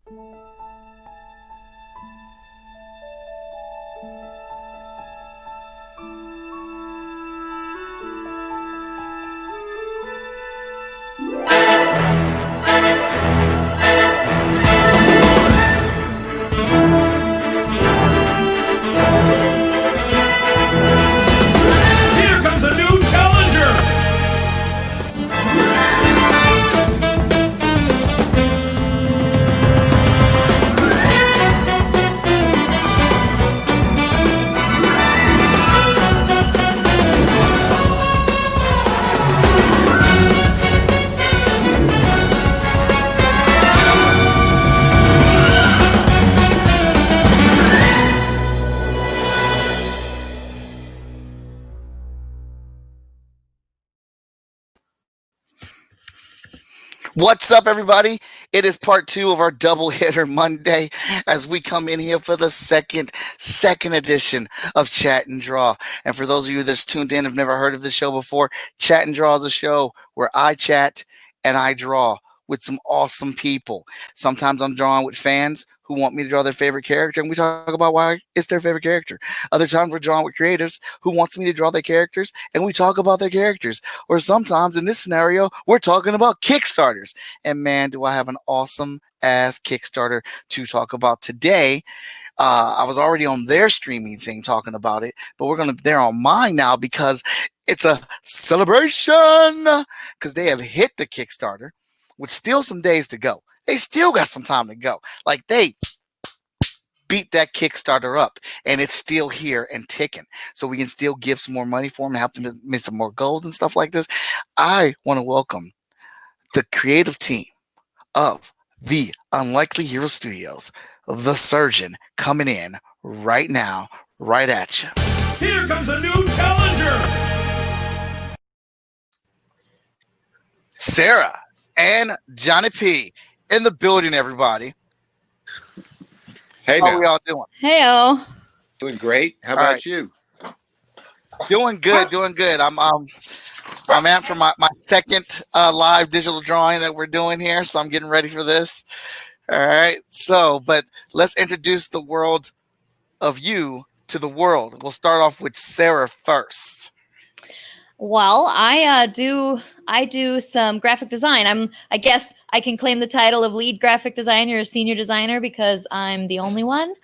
Here comes a new challenger! What's up, everybody? It is part 2 of our double hitter Monday as we come in here for the second edition of Chat and Draw. And for those of you that's tuned in, have never heard of this show before, Chat and Draw is a show where I chat and I draw with some awesome people. Sometimes I'm drawing with fans who want me to draw their favorite character, and we talk about why it's their favorite character. Other times we're drawing with creatives who wants me to draw their characters, and we talk about their characters. Or sometimes in this scenario, we're talking about Kickstarters. And man, do I have an awesome ass Kickstarter to talk about today. I was already on their streaming thing talking about it, but they're on mine now because it's a celebration because they have hit the Kickstarter with still some days to go. They still got some time to go. Like they beat that Kickstarter up and it's still here and ticking. So we can still give some more money for them and help them make some more goals and stuff like this. I want to welcome the creative team of the Unlikely Hero Studios, The Surgeon, coming in right now, right at you. Here comes a new challenger! Sarah and Johnny P in the building, everybody. Hey, How now. are we all doing? Heyo. Doing great. How All about right. you? Doing good. I'm at for my second live digital drawing that we're doing here, so I'm getting ready for this. All right. So, but let's introduce the world of you to the world. We'll start off with Sarah first. Well, I do some graphic design. I guess I can claim the title of lead graphic designer or senior designer because I'm the only one,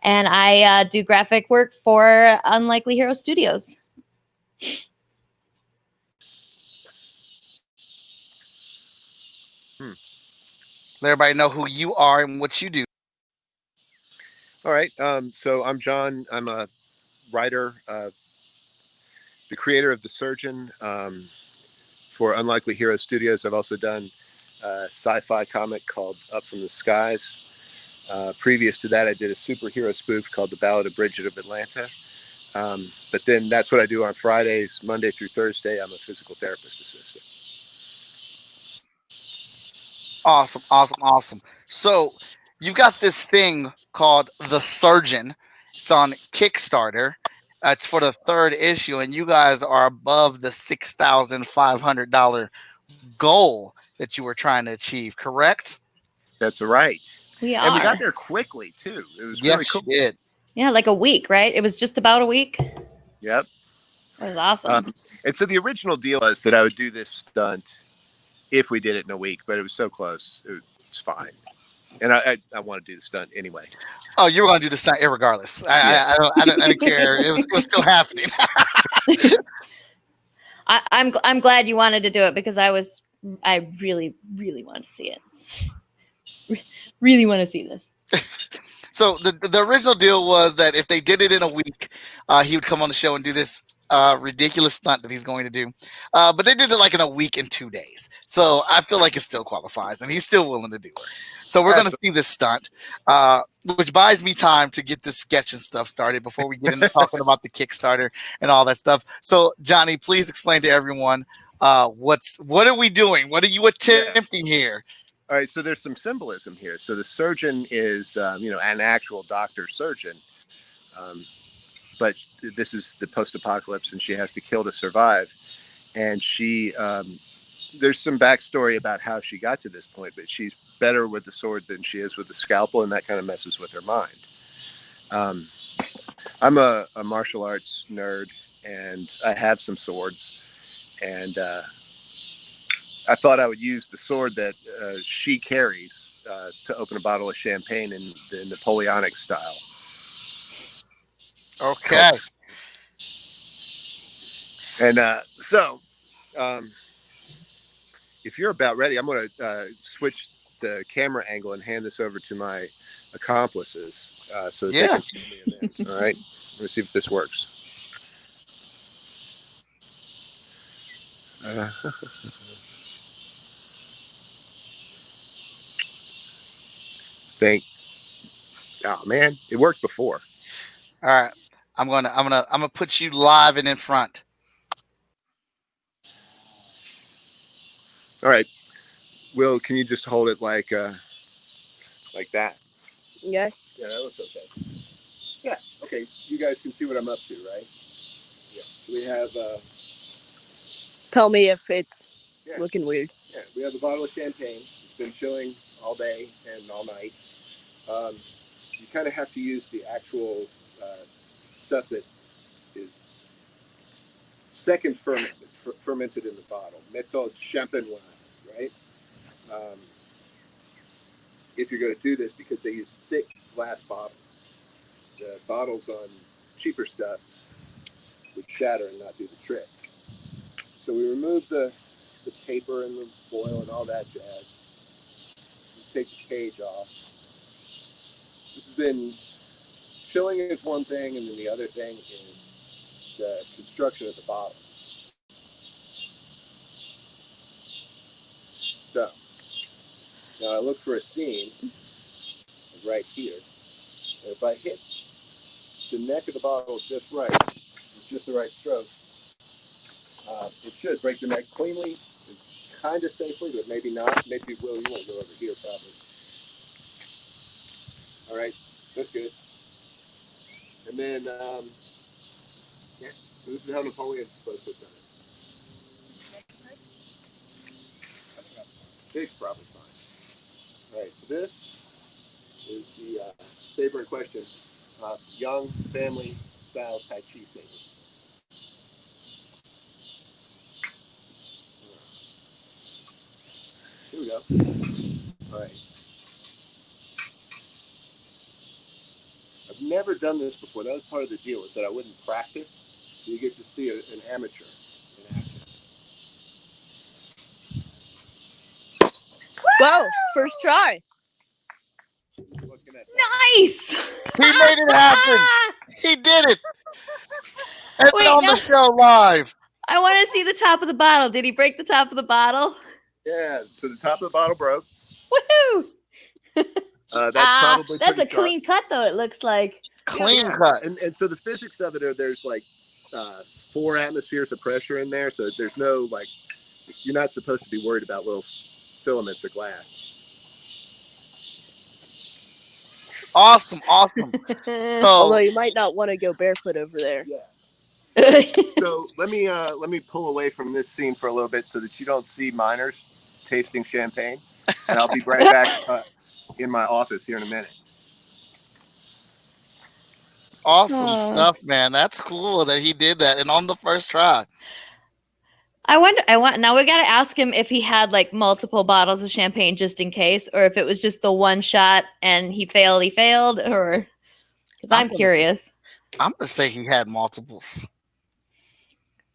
and I do graphic work for Unlikely Hero Studios. Let everybody know who you are and what you do. All right. So I'm John. I'm a writer, the creator of The Surgeon for Unlikely Hero Studios. I've also done a sci-fi comic called Up from the Skies. Previous to that, I did a superhero spoof called The Ballad of Bridget of Atlanta. But then that's what I do on Fridays, Monday through Thursday. I'm a physical therapist assistant. Awesome. So you've got this thing called The Surgeon. It's on Kickstarter. It's for the 3rd issue, and you guys are above the $6,500 goal that you were trying to achieve, correct? That's right. We are. And we got there quickly, too. It was really cool. You did. Yeah, like a week, right? It was just about a week. Yep. It was awesome. And so the original deal was that I would do this stunt if we did it in a week, but it was so close. It's fine. And I want to do the stunt anyway. Oh, you were going to do the stunt regardless. I don't care. It was still happening. I'm glad you wanted to do it because I really wanted to see it. Really want to see this. So the original deal was that if they did it in a week, he would come on the show and do this ridiculous stunt that he's going to do. But they did it like in a week and 2 days. So I feel like it still qualifies, and he's still willing to do it. So we're going to see this stunt, which buys me time to get this sketch and stuff started before we get into talking about the Kickstarter and all that stuff. So Johnny, please explain to everyone what are we doing? What are you attempting here? All right, so there's some symbolism here. So the surgeon is, an actual doctor surgeon, but this is the post-apocalypse, and she has to kill to survive. And she, there's some backstory about how she got to this point, but she's better with the sword than she is with the scalpel, and that kind of messes with her mind. I'm a martial arts nerd, and I have some swords, and I thought I would use the sword that she carries to open a bottle of champagne in the Napoleonic style. Okay. And so, if you're about ready, I'm going to switch the camera angle and hand this over to my accomplices so that they can see me in this. All right, let's see if this works. Oh man, it worked before. All right. I'm gonna put you live and in front. All right, Will, can you just hold it like that? Yeah. Yeah, that looks okay. Yeah, okay. You guys can see what I'm up to, right? Yeah. We have Tell me if it's yeah. looking weird. Yeah, we have a bottle of champagne. It's been chilling all day and all night. You kind of have to use the actual stuff that is second fermented in the bottle. Méthode champenoise, right? If you're going to do this, because they use thick glass bottles. The bottles on cheaper stuff would shatter and not do the trick. So we remove the paper and the foil and all that jazz. We take the cage off. This has been, chilling is one thing, and then the other thing is the construction of the bottle. So now I look for a seam right here. And if I hit the neck of the bottle just right, with just the right stroke, it should break the neck cleanly, kind of safely, but maybe not. Maybe Will, you want to go over here probably. All right, that's good. And then, yeah, so this is how Napoleon's supposed to have done it. Big's probably fine. All right, so this is the saber in question, young family style Tai Chi saber. Here we go. All right. I've never done this before. That was part of the deal, is that I wouldn't practice. So you get to see an amateur in action. Whoa! First try. What can I say? Nice. He made it happen. He did it. It's Wait, on no. the show live. I want to see the top of the bottle. Did he break the top of the bottle? Yeah, so the top of the bottle broke. Woohoo! That's probably that's a pretty sharp. clean cut, though. It looks like. Clean Yeah. cut. And so the physics of it are there's like 4 atmospheres of pressure in there, so there's no like, you're not supposed to be worried about little filaments of glass. Awesome. Although So you might not want to go barefoot over there. Yeah. So let me pull away from this scene for a little bit so that you don't see minors tasting champagne, and I'll be right back in my office here in a minute. awesome Oh. stuff, man. That's cool that he did that and on the first try. I want now we got to ask him if he had like multiple bottles of champagne just in case, or if it was just the one shot and he failed, or because I'm curious. I'm gonna say he had multiples.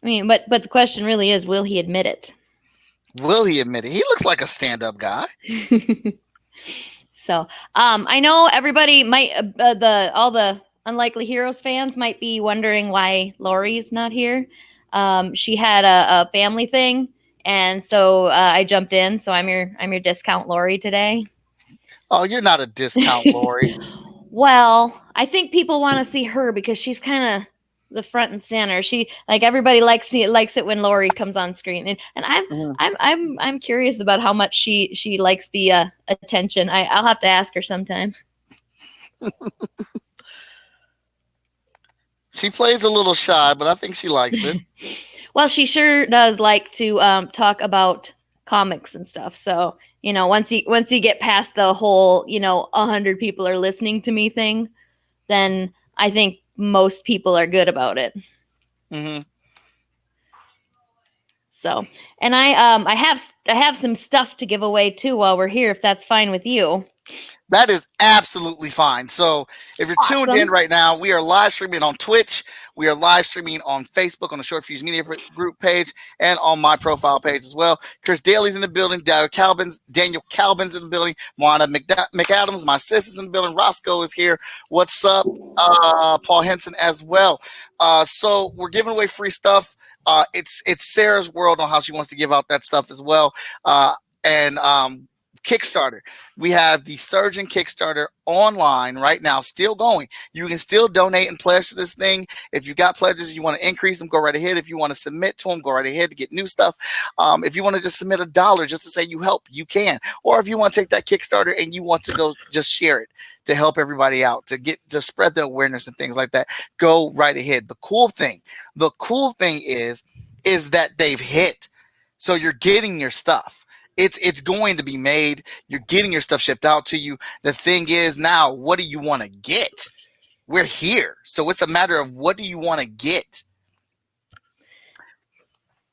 I mean, but the question really is, will he admit it? Will he admit it? He looks like a stand-up guy. So, I know everybody might all the Unlikely Heroes fans might be wondering why Lori's not here. She had a family thing, and so I jumped in. So I'm your discount Lori today. Oh, you're not a discount, Lori. Well, I think people want to see her because she's kind of the front and center. She like everybody likes it when Lori comes on screen, and I'm curious about how much she likes the attention. I'll have to ask her sometime. She plays a little shy, but I think she likes it. Well, she sure does like to talk about comics and stuff. So you know, once you get past the whole, you know, 100 people are listening to me thing, then I think most people are good about it. Mm-hmm. So, and I have some stuff to give away too while we're here, if that's fine with you. That is absolutely fine. So if you're tuned in Awesome. right now, we are live streaming on Twitch. We are live streaming on Facebook on the Short Fuse Media Group page and on my profile page as well. Chris Daly's in the building. Daniel Calvin's in the building. Moana McAdams, my sister's in the building. Roscoe is here. What's up? Paul Henson as well. So we're giving away free stuff. It's Sarah's world on how she wants to give out that stuff as well. And Kickstarter. We have the Surgeon Kickstarter online right now, still going. You can still donate and pledge to this thing. If you got pledges, you want to increase them, go right ahead. If you want to submit to them, go right ahead to get new stuff. If you want to just submit $1 just to say you help, you can. Or if you want to take that Kickstarter and you want to go just share it to help everybody out, to spread the awareness and things like that, go right ahead. The cool thing is that they've hit. So you're getting your stuff. It's going to be made. You're getting your stuff shipped out to you. The thing is now, what do you want to get? We're here. So it's a matter of what do you want to get?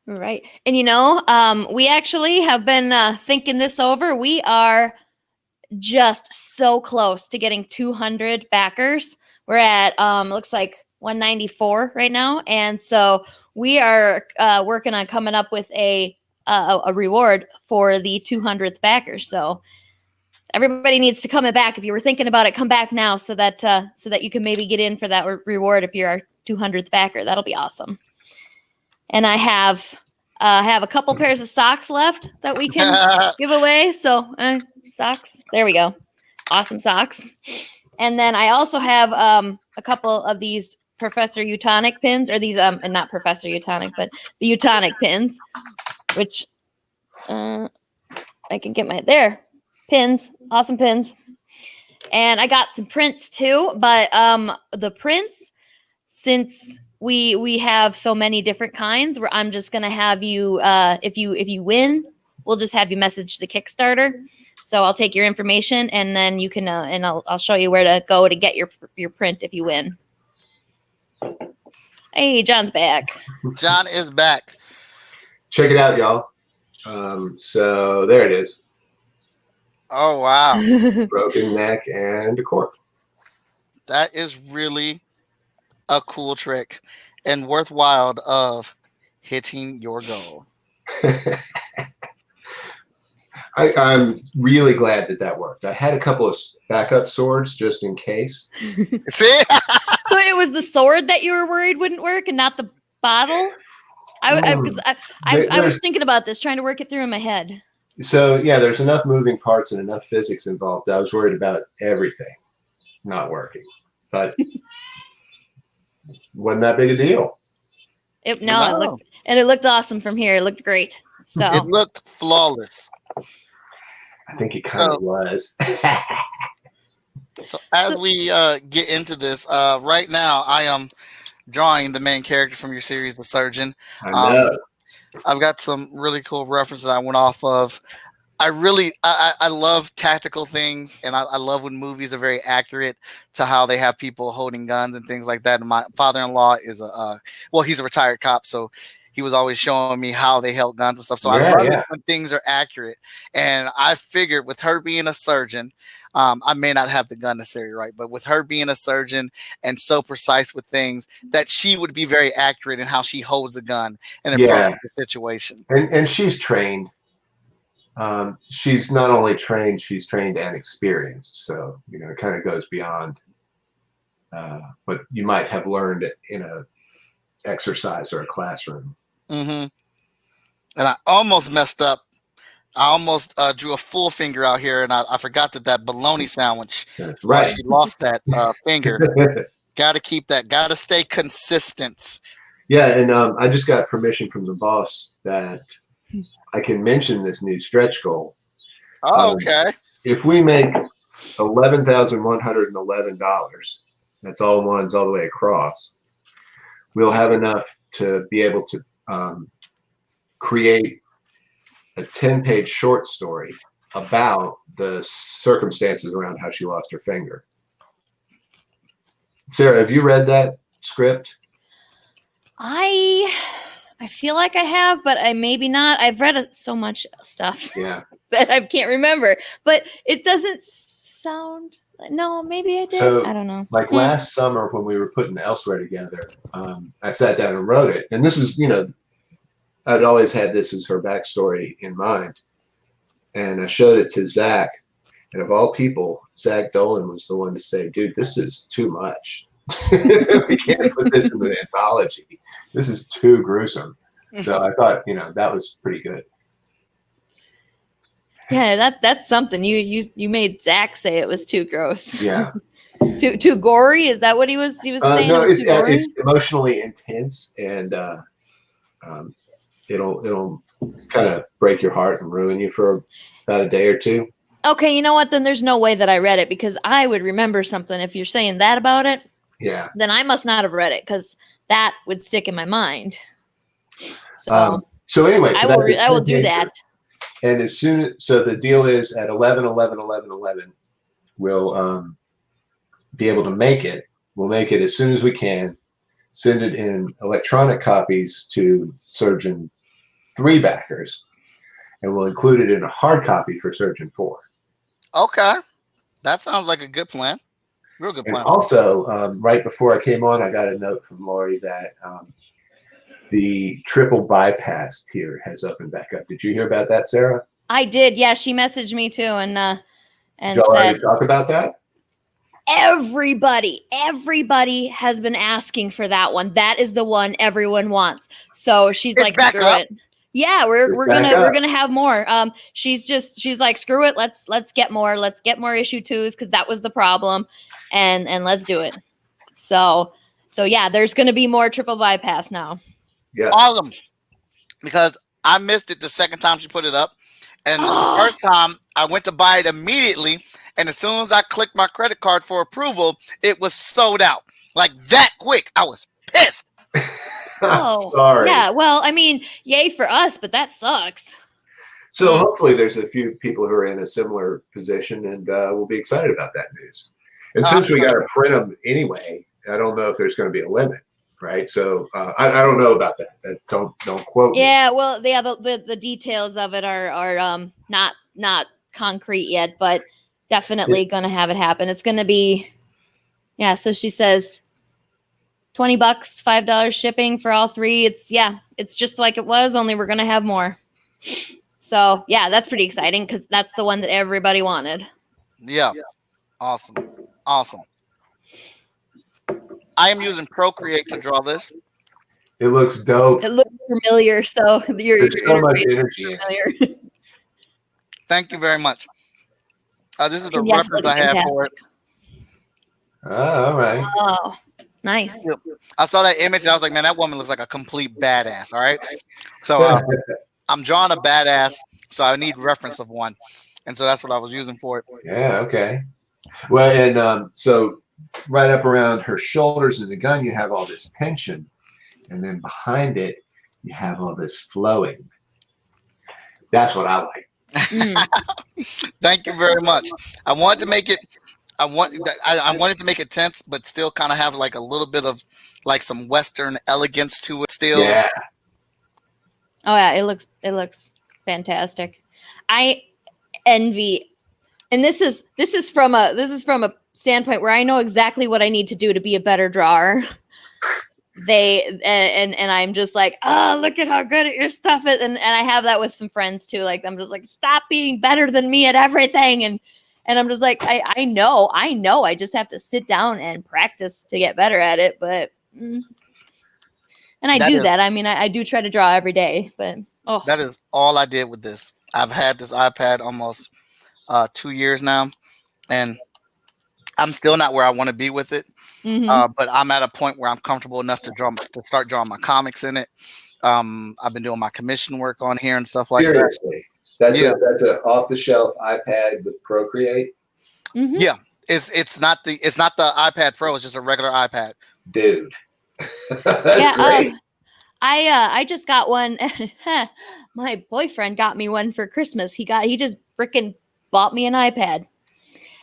Right. And, you know, we actually have been thinking this over. We are just so close to getting 200 backers. We're at, looks like 194 right now. And so we are working on coming up with a reward for the 200th backer. So everybody needs to come back. If you were thinking about it, come back now so that you can maybe get in for that reward if you're our 200th backer. That'll be awesome. And I have a couple pairs of socks left that we can give away. So socks, there we go. Awesome socks. And then I also have a couple of these Professor Utonic pins, or these not Professor Utonic, but the Utonic pins, which I can get pins, awesome pins. And I got some prints too, but the prints, since we have so many different kinds, where I'm just gonna have you if you win, we'll just have you message the Kickstarter. So I'll take your information and then you can and I'll show you where to go to get your print if you win. Hey, John's back. John is back. Check it out, y'all. So there it is. Oh, wow. Broken neck and a cork. That is really a cool trick and worthwhile of hitting your goal. I'm really glad that worked. I had a couple of backup swords just in case. See? So it was the sword that you were worried wouldn't work and not the bottle? I was thinking about this, trying to work it through in my head. So yeah, there's enough moving parts and enough physics involved. I was worried about everything not working, but wasn't that big a deal. It looked awesome from here. It looked great. So It looked flawless. I think it kind of was. So as we get into this, right now I am drawing the main character from your series, The Surgeon. I know. I've got some really cool references I went off of. I love tactical things, and I love when movies are very accurate to how they have people holding guns and things like that. And my father-in-law is he's a retired cop, so he was always showing me how they held guns and stuff. So I love it when things are accurate. And I figured with her being a surgeon, I may not have the gun necessarily right, but with her being a surgeon and so precise with things, that she would be very accurate in how she holds a gun in a the situation. And she's trained. She's not only trained, she's trained and experienced. So, you know, it kind of goes beyond what you might have learned in a exercise or a classroom. Mm-hmm. And I almost messed up. I almost drew a full finger out here, and I forgot that bologna sandwich. That's right. She lost that finger. Got to keep that. Got to stay consistent. Yeah, and I just got permission from the boss that I can mention this new stretch goal. Oh, okay. If we make $11,111, that's all ones all the way across, we'll have enough to be able to create a 10-page short story about the circumstances around how she lost her finger. Sarah, have you read that script? I feel like I have, but I maybe not. I've read so much stuff Yeah. that I can't remember. But it doesn't sound. No, maybe I did. So, I don't know. Like last summer when we were putting Elsewhere together, I sat down and wrote it. And this is, I'd always had this as her backstory in mind. And I showed it to Zach. And of all people, Zach Dolan was the one to say, dude, this is too much. We can't put this in the anthology. This is too gruesome. So I thought, that was pretty good. Yeah, that's something. You made Zach say it was too gross. Yeah. too gory. Is that what he was saying? No, it was too gory? it's emotionally intense, and it'll kind of break your heart and ruin you for about a day or two. Okay, you know what? Then there's no way that I read it, because I would remember something. If you're saying that about it, Yeah. then I must not have read it, because that would stick in my mind. So So anyway, so I will do that. And so the deal is at 11/11/11/11, we'll be able to make it. We'll make it as soon as we can. Send it in electronic copies to Surgeon 3 backers, and we'll include it in a hard copy for Surgeon 4. Okay, that sounds like a good plan. Real good And plan. also, right before I came on, I got a note from Lori that the triple bypass tier has opened back up. Did you hear about that, Sarah? I did. Yeah, she messaged me too, and Did y'all already said talk about that? everybody has been asking for that one. That is the one everyone wants. So she's It's like, back screw up. it. Yeah, we're back gonna up. have more. She's like, screw it. Let's get more. Let's get more issue 2s, because that was the problem, and let's do it. So yeah, there's gonna be more triple bypass now. Yeah. All of them, because I missed it the second time she put it up, and the first time I went to buy it immediately, and as soon as I clicked my credit card for approval, it was sold out like that quick. I was pissed. Oh, Sorry. yeah. Well, I mean, yay for us, but that sucks. So hopefully there's a few people who are in a similar position, and we'll be excited about that news. And since we got to print them anyway, I don't know if there's going to be a limit, right? So I don't know about that. Don't quote me. Yeah, well, yeah, the details of it are not concrete yet, but definitely going to have it happen. It's going to be, yeah. So she says $20, $5 shipping for all 3. It's just like it was, only we're going to have more. So yeah, that's pretty exciting, because that's the one that everybody wanted. Yeah. Awesome. I am using Procreate to draw this. It looks dope. It looks familiar, so you're There's so much energy in it. familiar. Thank you very much. This is the Yes, it reference looks I have for it. All right. Oh, nice. I saw that image and I was like, man, that woman looks like a complete badass. All right. So I'm drawing a badass, so I need reference of one. And so that's what I was using for it. Yeah, okay. Well, and so right up around her shoulders in the gun, you have all this tension. And then behind it, you have all this flowing. That's what I like. Thank you very much. I wanted to make it I wanted to make it tense, but still kind of have like a little bit of like some Western elegance to it still. Yeah. Oh yeah, it looks fantastic. I envy, and this is from a standpoint where I know exactly what I need to do to be a better drawer. And I'm just like, oh, look at how good at your stuff is, and I have that with some friends too. Like, I'm just like, stop being better than me at everything, and I'm just like, I know, I just have to sit down and practice to get better at it, but. And I do that. I mean, I do try to draw every day, but that is all I did with this. I've had this iPad almost 2 years now, and I'm still not where I want to be with it. Mm-hmm. But I'm at a point where I'm comfortable enough to start drawing my comics in it. I've been doing my commission work on here and stuff like Seriously. that. That's an off-the-shelf iPad with Procreate. Mm-hmm. Yeah, it's not the iPad Pro. It's just a regular iPad, dude. That's great. I just got one. My boyfriend got me one for Christmas. He just freaking bought me an iPad.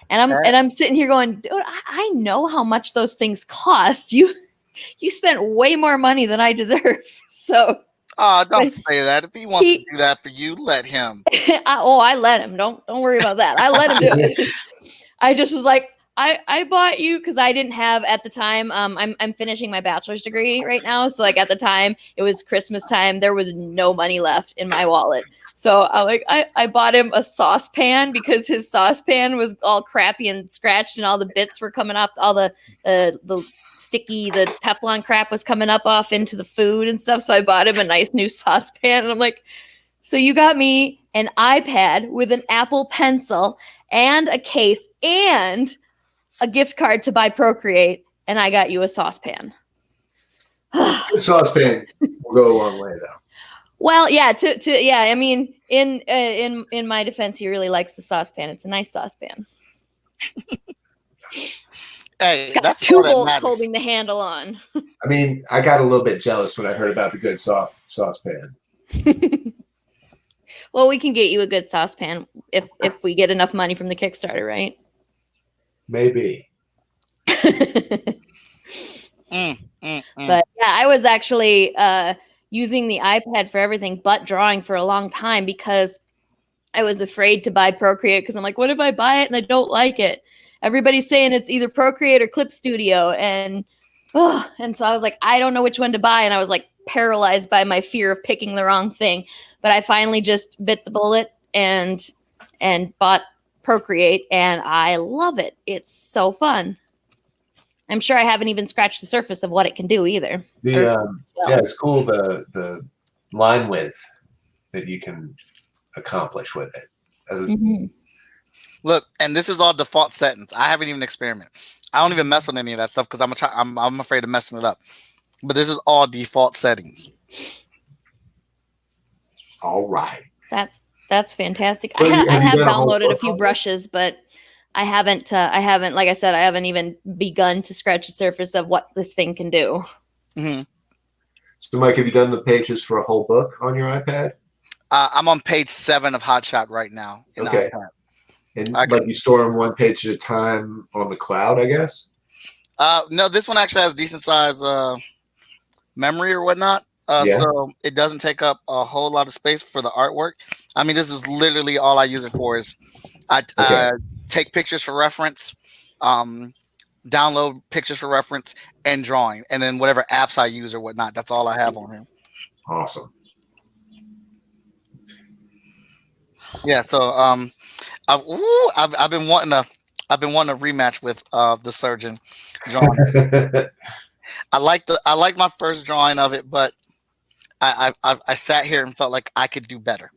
And I'm sitting here going, dude, I know how much those things cost. You spent way more money than I deserve. So don't say that. If he wants to do that for you, let him. I let him. Don't worry about that. I let him do it. I just was like, I bought you because I didn't have at the time. I'm finishing my bachelor's degree right now. So like at the time it was Christmas time. There was no money left in my wallet. So I bought him a saucepan because his saucepan was all crappy and scratched and all the bits were coming off. All the sticky, the Teflon crap was coming up off into the food and stuff. So I bought him a nice new saucepan. And I'm like, so you got me an iPad with an Apple Pencil and a case and a gift card to buy Procreate, and I got you a saucepan. The saucepan will go a long way, though. Well, yeah, yeah. I mean, in my defense, he really likes the saucepan. It's a nice saucepan. Hey, It's got that's two all that bolts matters. holding the handle on. I mean, I got a little bit jealous when I heard about the good saucepan. Well, we can get you a good saucepan if we get enough money from the Kickstarter, right? Maybe. But yeah, I was actually using the iPad for everything but drawing for a long time because I was afraid to buy Procreate because I'm like, what if I buy it and I don't like it? Everybody's saying it's either Procreate or Clip Studio, and so I was like, I don't know which one to buy, and I was like paralyzed by my fear of picking the wrong thing. But I finally just bit the bullet and bought Procreate, and I love it. It's so fun. I'm sure I haven't even scratched the surface of what it can do either. Yeah, it's cool the line width that you can accomplish with it. Look, and this is all default settings. I haven't even experimented. I don't even mess with any of that stuff because I'm afraid of messing it up. But this is all default settings. All right. That's fantastic. Well, I have you done a whole downloaded a book few on it? brushes, but I haven't, like I said, I haven't even begun to scratch the surface of what this thing can do. Mm-hmm. So, Mike, have you done the pages for a whole book on your iPad? I'm on page 7 of Hotshot right now. Okay. But you store them one page at a time on the cloud, I guess? No, this one actually has decent size memory or whatnot. So it doesn't take up a whole lot of space for the artwork. I mean, this is literally all I use it for is I take pictures for reference, download pictures for reference, and drawing. And then whatever apps I use or whatnot, that's all I have on here. Awesome. Yeah, so I've been wanting a rematch with the Surgeon drawing. I like my first drawing of it, but I sat here and felt like I could do better.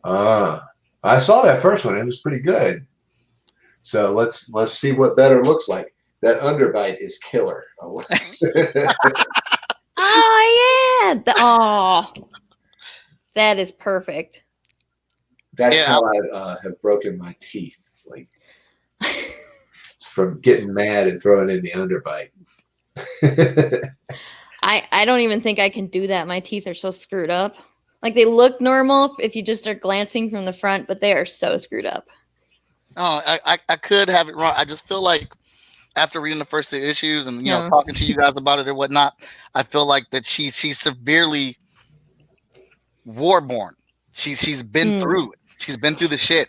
I saw that first one. It was pretty good. So let's see what better looks like. That underbite is killer. Oh yeah! That is perfect. That's how I have broken my teeth. Like it's from getting mad and throwing in the underbite. I don't even think I can do that. My teeth are so screwed up. Like they look normal if you just are glancing from the front, but they are so screwed up. Oh, I could have it wrong. I just feel like after reading the first 2 issues and talking to you guys about it or whatnot, I feel like that she's severely war-born. She's been through it. She's been through the shit.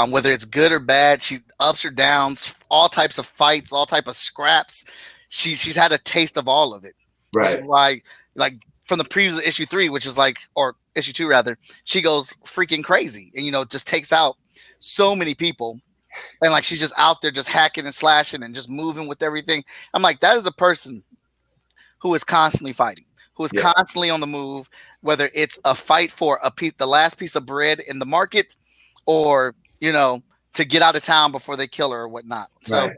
Whether it's good or bad, she ups or downs, all types of fights, all type of scraps. She's had a taste of all of it. Right. Which is why, like from the previous issue 3, which is like, or issue 2 rather, she goes freaking crazy and just takes out so many people. And like she's just out there just hacking and slashing and just moving with everything. I'm like, that is a person who is constantly fighting, who is constantly on the move, whether it's a fight for the last piece of bread in the market or, to get out of town before they kill her or whatnot. So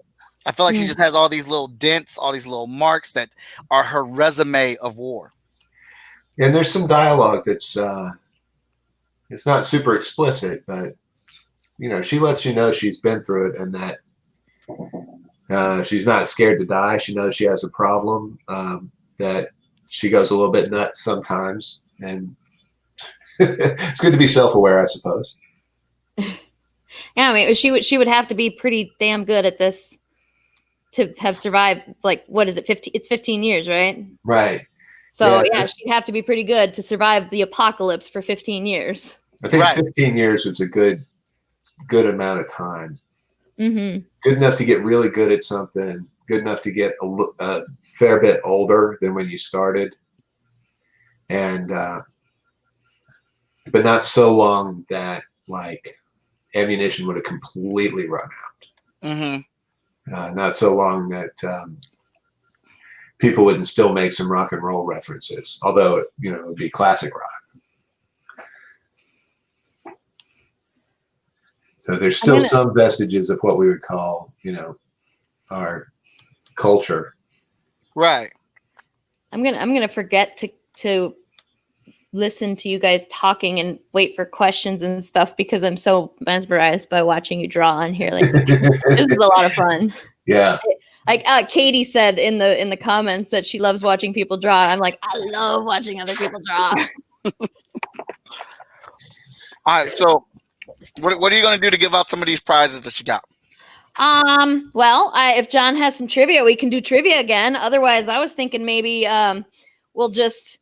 I feel like she just has all these little dents, all these little marks that are her resume of war. And there's some dialogue that's it's not super explicit, but she lets you know she's been through it and that she's not scared to die. She knows she has a problem, that she goes a little bit nuts sometimes, and it's good to be self-aware, I suppose. Yeah, I mean, she would have to be pretty damn good at this to have survived. Like, what is it? 15? It's 15 years, right? Right. So Yeah. yeah, she'd have to be pretty good to survive the apocalypse for 15 years. I think Right. 15 years was a good amount of time. Mm-hmm. Good enough to get really good at something. Good enough to get a fair bit older than when you started, and but not so long that like ammunition would have completely run out. Mm-hmm. Not so long that people wouldn't still make some rock and roll references, although it would be classic rock. So there's still some vestiges of what we would call, our culture. Right. I'm gonna forget to listen to you guys talking and wait for questions and stuff because I'm so mesmerized by watching you draw on here. Like this is a lot of fun. Yeah. Like Katie said in the comments that she loves watching people draw. I'm like, I love watching other people draw. All right. So, what are you going to do to give out some of these prizes that you got? Well, if John has some trivia, we can do trivia again. Otherwise, I was thinking maybe I'll just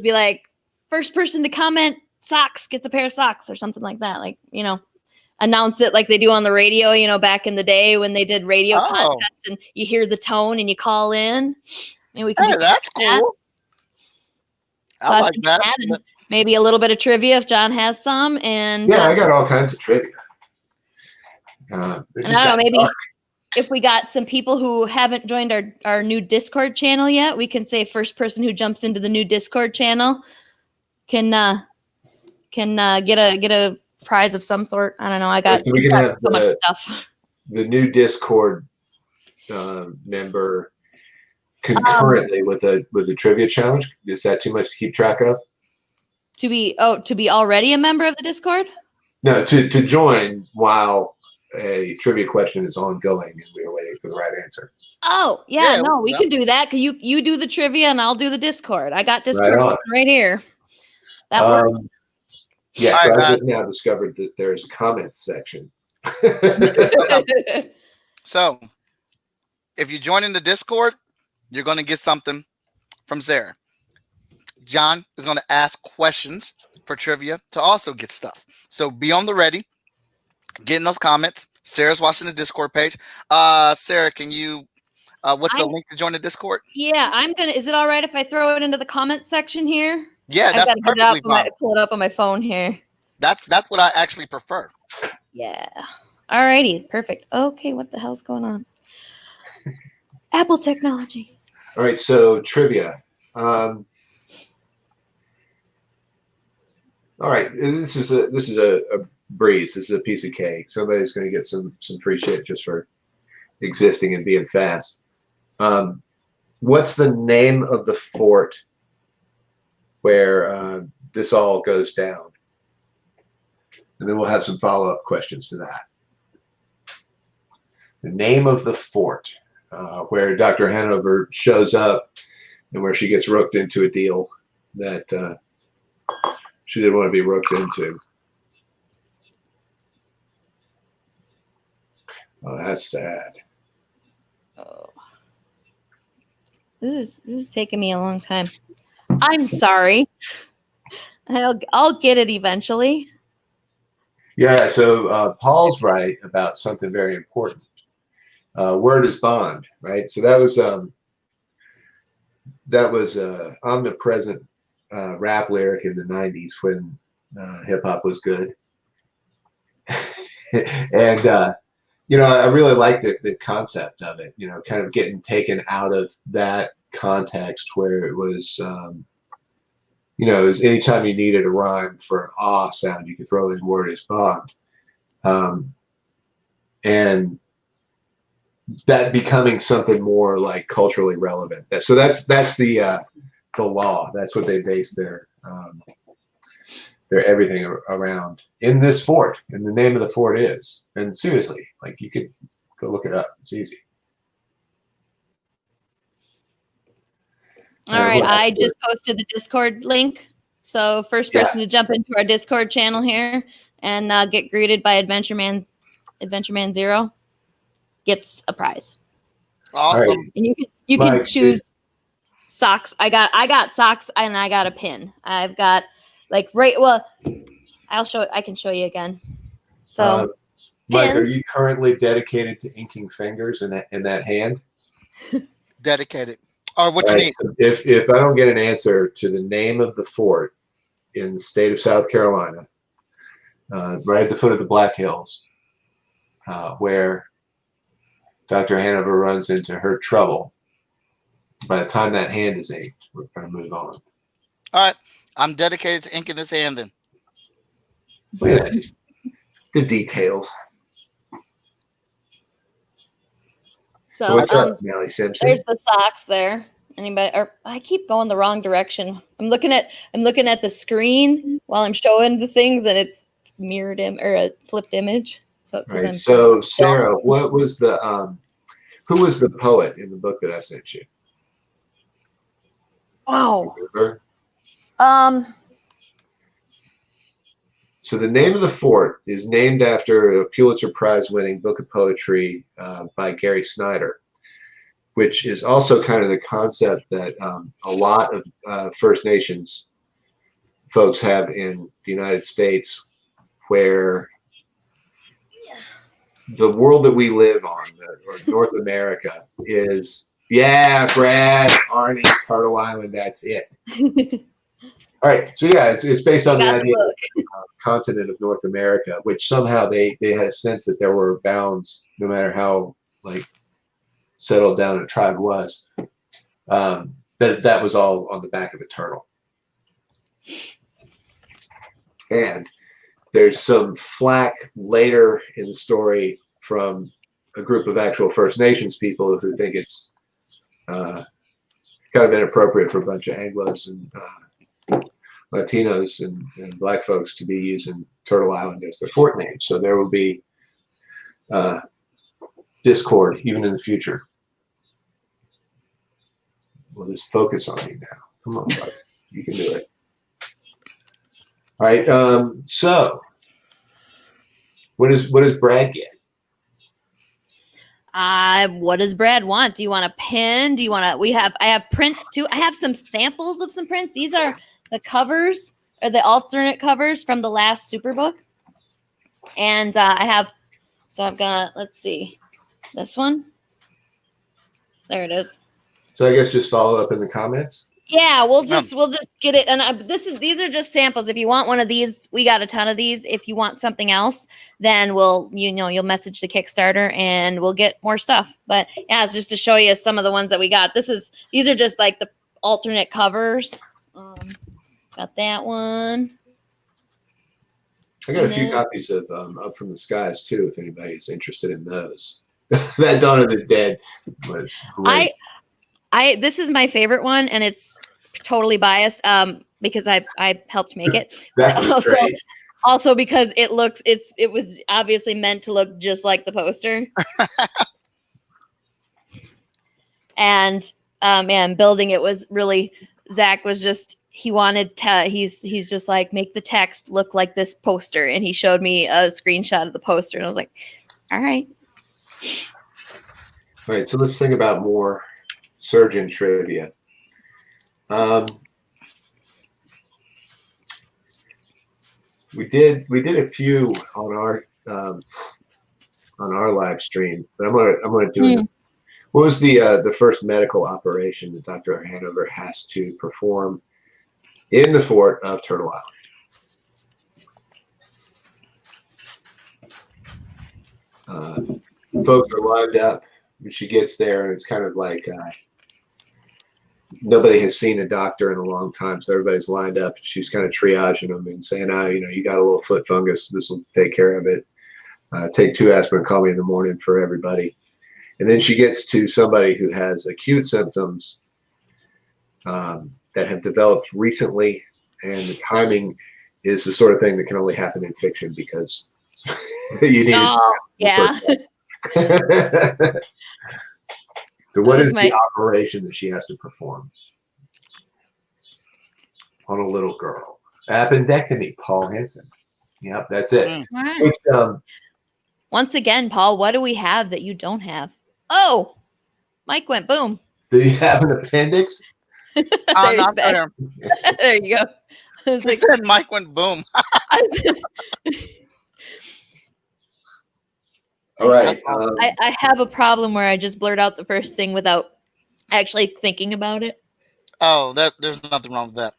be like, first person to comment socks gets a pair of socks or something like that. Like, announce it like they do on the radio, back in the day when they did radio contests and you hear the tone and you call in. And we can Hey, that's cool. So I like that. And maybe a little bit of trivia if John has some. And yeah, I got all kinds of trivia. And I don't know, maybe if we got some people who haven't joined our new Discord channel yet, we can say first person who jumps into the new Discord channel can get a prize of some sort. I don't know. I got, so we can have so much stuff. The new Discord member concurrently with the trivia challenge. Is that too much to keep track of? To be already a member of the Discord? No, to join while a trivia question is ongoing and we're waiting for the right answer. Oh, yeah, no, we can do that. Cause you do the trivia and I'll do the Discord. I got Discord right here. That works. Yeah, so I just now discovered that there's a comments section. So, if you join in the Discord, you're going to get something from Sarah. John is going to ask questions for trivia to also get stuff. So be on the ready. Get in those comments. Sarah's watching the Discord page. Sarah, can you? What's the link to join the Discord? Yeah, is it all right if I throw it into the comments section here? Yeah, that's perfectly fine. Pull it up on my phone here. That's what I actually prefer. Yeah. Alrighty, perfect. Okay, what the hell's going on? Apple technology. All right, so trivia. All right, this is a breeze. This is a piece of cake. Somebody's going to get some free shit just for existing and being fast. What's the name of the fort where this all goes down? And then we'll have some follow-up questions to that. The name of the fort where Dr. Hanover shows up and where she gets roped into a deal that she didn't want to be roped into. Oh, that's sad. Oh. This is taking me a long time. I'm sorry. I'll get it eventually. Yeah, so Paul's right about something very important. Word is bond, right? So that was omnipresent rap lyric in the 90s when hip hop was good. And I really like the concept of it, kind of getting taken out of that context where it was it was anytime you needed a rhyme for an ah sound, you could throw in word is bond. And that becoming something more like culturally relevant. So that's the law. That's what they base their everything around in this fort. And the name of the fort is. And seriously, like you could go look it up. It's easy. All right, I just posted the Discord link. So first person to jump into our Discord channel here and get greeted by Adventure Man Zero gets a prize. Awesome. All And you can Mike, choose socks. I got socks and I got a pin. I've got like I can show you again. So Mike, are pins. you currently dedicated to inking fingers in that hand? Dedicated. Or what you Right. need? So if I don't get an answer to the name of the fort in the state of South Carolina, right at the foot of the Black Hills, where Dr. Hanover runs into her trouble, by the time that hand is inked, we're going to move on. All right. I'm dedicated to inking this hand then. Look at that, just the details. So What's up, Nellie Simpson? there's the socks there. Anybody? Or I keep going the wrong direction. I'm looking at the screen while I'm showing the things, and it's mirrored or a flipped image. So, Right. So Sarah, what was the who was the poet in the book that I sent you? Wow. Remember? So the name of the fort is named after a Pulitzer Prize-winning book of poetry by Gary Snyder, which is also kind of the concept that a lot of First Nations folks have in the United States, where the world that we live on, or North America, is, yeah, Brad, Arnie, Turtle Island, that's it. All right, so yeah, it's based on the idea of the continent of North America, which somehow they had a sense that there were bounds, no matter how like settled down a tribe was. That was all on the back of a turtle. And there's some flack later in the story from a group of actual First Nations people who think it's kind of inappropriate for a bunch of Anglos and Latinos and Black folks to be using Turtle Island as their fort name. So there will be discord even in the future. We'll just focus on you now. Come on, buddy. You can do it. All right. So what does Brad get? What does Brad want? Do you want a pin? Do you want to? I have prints too. I have some samples of some prints. These are the covers, or the alternate covers from the last Superbook. And I've got, let's see, this one. There it is. So I guess just follow up in the comments. Yeah, we'll just get it. And these are just samples. If you want one of these, we got a ton of these. If you want something else, then you'll message the Kickstarter and we'll get more stuff. But yeah, it's just to show you some of the ones that we got. These are just like the alternate covers. Got that one. I got a few copies of Up from the Skies too, if anybody's interested in those. That Dawn of the Dead was great. This is my favorite one, and it's totally biased because I helped make it. That was great. Also because it was obviously meant to look just like the poster. And building it was really, Zach was just, he's just like, make the text look like this poster, and he showed me a screenshot of the poster, and I was like, all right. All right, so let's think about more surgeon trivia. We did a few on our live stream, but I'm gonna do it. What was the first medical operation that Dr. Hanover has to perform in the fort of Turtle Island? Folks are lined up when she gets there, and it's kind of like nobody has seen a doctor in a long time, so everybody's lined up. She's kind of triaging them and saying, you got a little foot fungus. This will take care of it. Take 2 aspirin, call me in the morning for everybody. And then she gets to somebody who has acute symptoms that have developed recently, and the timing is the sort of thing that can only happen in fiction because you need yeah. So what is the operation that she has to perform on a little girl? Appendectomy, Paul Hansen. Yep, that's it. Mm. All right. Which, Once again, Paul, what do we have that you don't have? Oh, Mike went boom. do you have an appendix? There he's Not back. there. There you go. I was He like, said Mike went boom. All right. I have a problem where I just blurt out the first thing without actually thinking about it. Oh, there's nothing wrong with that.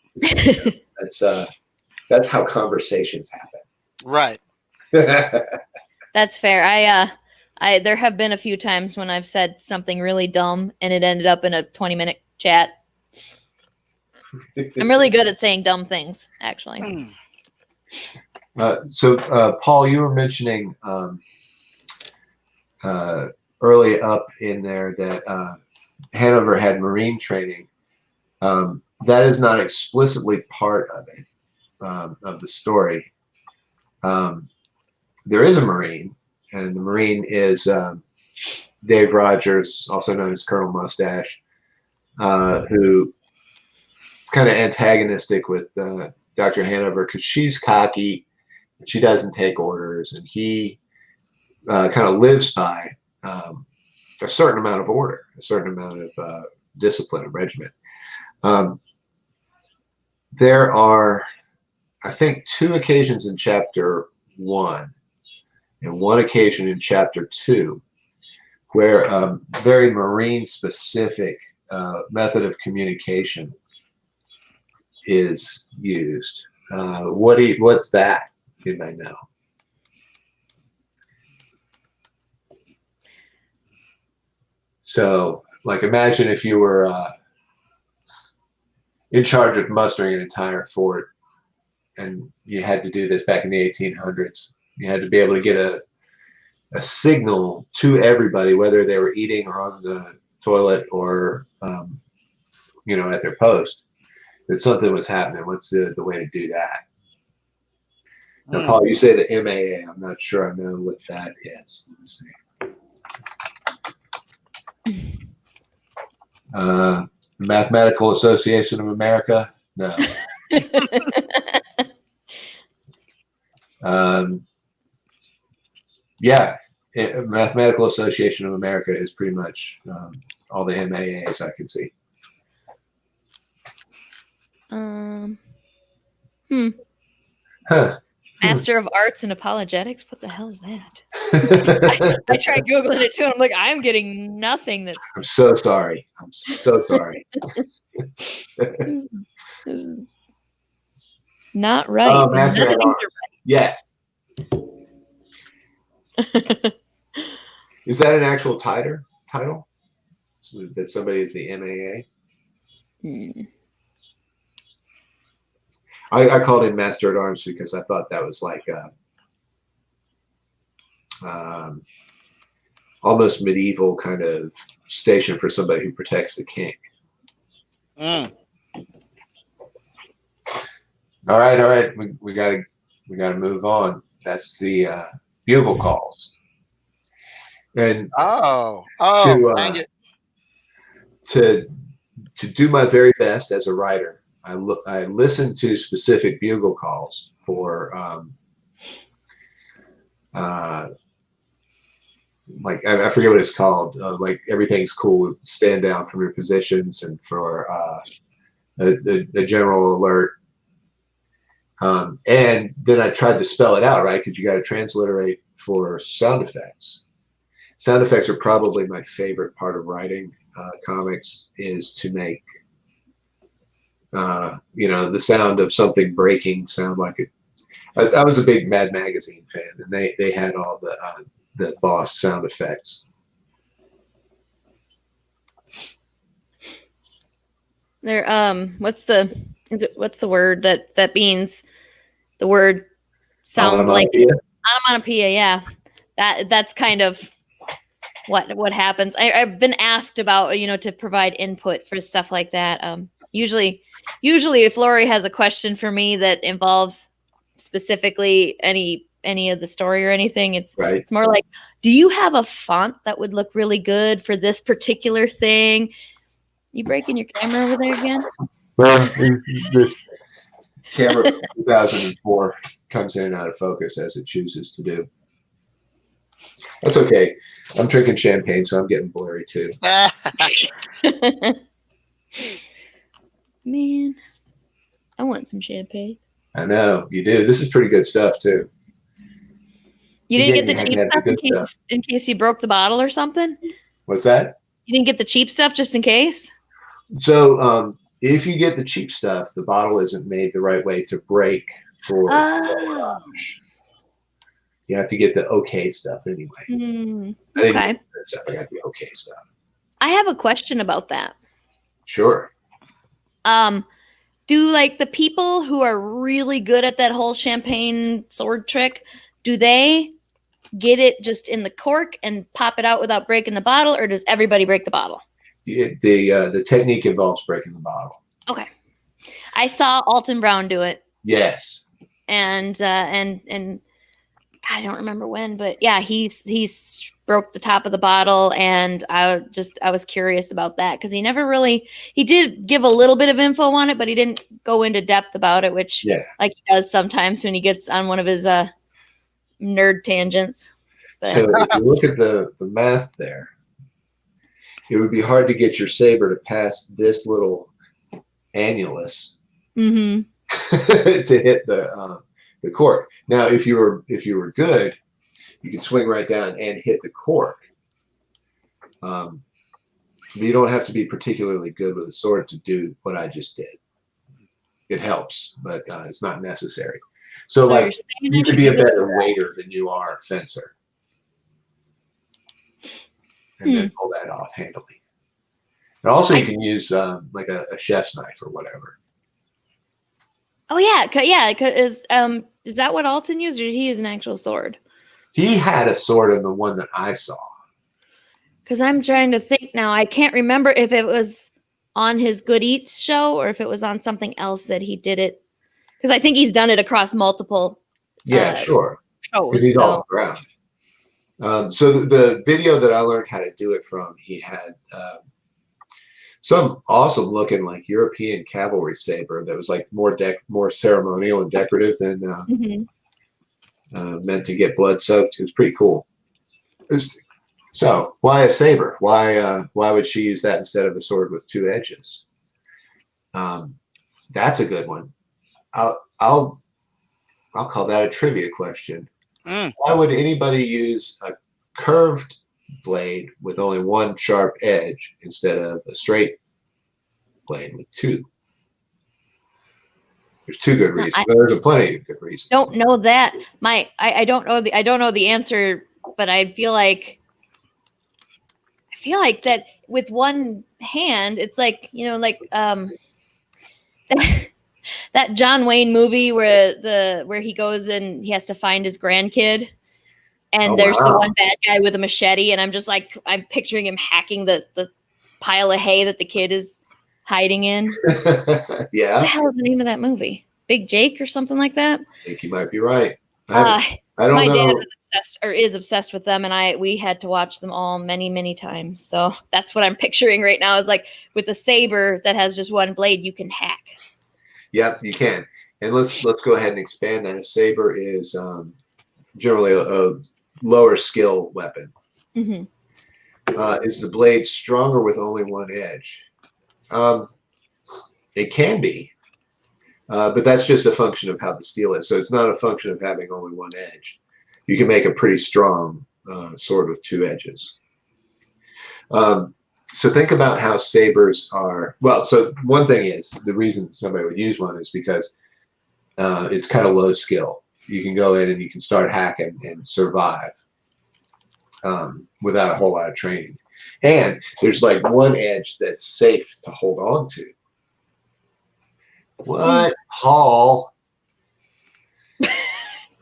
That's how conversations Right. happen. That's fair. I there have been a few times when I've said something really dumb and it ended up in a 20-minute chat. I'm really good at saying dumb things, actually. So, Paul, you were mentioning early up in there that Hanover had Marine training. That is not explicitly part of it, of the story. There is a Marine, and the Marine is Dave Rogers, also known as Colonel Mustache, who is kind of antagonistic with Dr. Hanover because she's cocky, and she doesn't take orders, and he kind of lives by a certain amount of order, a certain amount of discipline and regiment. There are, I think, 2 occasions in chapter 1 and 1 occasion in chapter 2 where very Marine specific method of communication is used. What's that? You may know. So, like, imagine if you were in charge of mustering an entire fort, and you had to do this back in the 1800s. You had to be able to get a signal to everybody, whether they were eating or on the toilet or at their post, that something was happening. What's the way to do that? Now, Paul, you say the MAA. I'm not sure I know what that is. Let me see. The Mathematical Association of America? No. Mathematical Association of America is pretty much all the MAAs I can see. Huh. Master of Arts and Apologetics? What the hell is that? I tried Googling it too, and I'm like, I'm getting nothing that's. I'm so sorry. I'm so sorry. This is not right. Oh, None Master of at these Arts. are Yes. Is that an actual title? So that somebody is the MAA? right. I called him Master at Arms because I thought that was like almost medieval kind of station for somebody who protects the king. All right. We gotta move on. That's the bugle calls. And dang it. to do my very best as a writer, I listen to specific bugle calls for like I forget what it's called. Like everything's cool. Stand down from your positions, and for the general alert. And then I tried to spell it out, right? Because you got to transliterate for sound effects. Sound effects are probably my favorite part of writing comics, is to make the sound of something breaking sound like it. I was a big Mad Magazine fan, and they had all the boss sound effects. There, what's the word that means? The word sounds like onomatopoeia. Yeah, that's kind of what happens. I've been asked about to provide input for stuff like that. Usually if Lori has a question for me that involves specifically any of the story or anything, it's more like, do you have a font that would look really good for this particular thing? You breaking your camera over there again? Well, Camera from 2004 comes in and out of focus as it chooses to do. That's okay. I'm drinking champagne, so I'm getting blurry too. Man, I want some champagne. I know you do. This is pretty good stuff too. You didn't get the Again, cheap you had stuff the in good case stuff. in case you broke the bottle or something? What's that? You didn't get the cheap stuff just in case? So if you get the cheap stuff, the bottle isn't made the right way to break for Oh. you have to get the okay stuff anyway. I didn't Okay. get the good stuff, I got the okay stuff. I have a question about that. Sure. Do like the people who are really good at that whole champagne sword trick, do they get it just in the cork and pop it out without breaking the bottle, or does everybody break the bottle? The technique involves breaking the bottle. Okay. I saw Alton Brown do it, Yes. and God, I don't remember when, but yeah, he's broke the top of the bottle, and I was curious about that because he did give a little bit of info on it, but he didn't go into depth about it, which Yeah. like he does sometimes when he gets on one of his nerd tangents. But So if you look at the math there, it would be hard to get your saber to pass this little annulus Mhm. to hit the cork. Now, if you were good, you can swing right down and hit the cork. But you don't have to be particularly good with a sword to do what I just did. It helps, but it's not necessary. So you're like, saying you I could should be a give it better waiter than you are a fencer, and then pull that off handily. And also, you can use like a chef's knife or whatever. Oh yeah, is that what Alton used, or did he use an actual sword? He had a sword in the one that I saw. Because I'm trying to think now. I can't remember if it was on his Good Eats show or if it was on something else that he did it. Because I think he's done it across multiple Yeah, sure. shows. Because he's So all around. So the video that I learned how to do it from, he had some awesome looking like European cavalry saber that was like more ceremonial and decorative than Mhm. meant to get blood soaked. It was pretty cool. So why a saber? Why would she use that instead of a sword with two edges? That's a good one. I'll call that a trivia question. Why would anybody use a curved blade with only one sharp edge instead of a straight blade with two? There's two good reasons. There's plenty of good reasons. Don't know that. I don't know the answer, but I feel like that with one hand, it's like, like that John Wayne movie where he goes and he has to find his grandkid, and there's the one bad guy with a machete, and I'm just like, I'm picturing him hacking the pile of hay that the kid is hiding in. Yeah. What the hell is the name of that movie? Big Jake or something like that? I think you might be right. I don't my know. dad was obsessed, or is obsessed with them, and we had to watch them all many, many times. So that's what I'm picturing right now, is like with a saber that has just one blade, you can hack. Yep, you can. And let's go ahead and expand that. A saber is generally a lower skill weapon. Mm-hmm. Is the blade stronger with only one edge? It can be, but that's just a function of how the steel is. So it's not a function of having only one edge. You can make a pretty strong sword with two edges. So think about how sabers are. Well, so one thing is, the reason somebody would use one is because it's kind of low skill. You can go in and you can start hacking and survive without a whole lot of training. And there's like one edge that's safe to hold on to. What, Paul?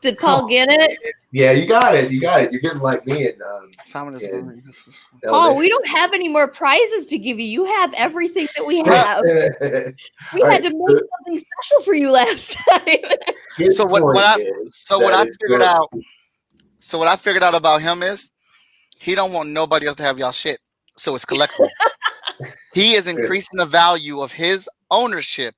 Did Paul get it? Yeah, you got it. You got it. You're getting like me and Simon is Paul, we don't have any more prizes to give you. You have everything that we have. We All had right, to make something special for you last time. So what I figured out about him is he don't want nobody else to have y'all shit. So it's collectible. He is increasing the value of his ownership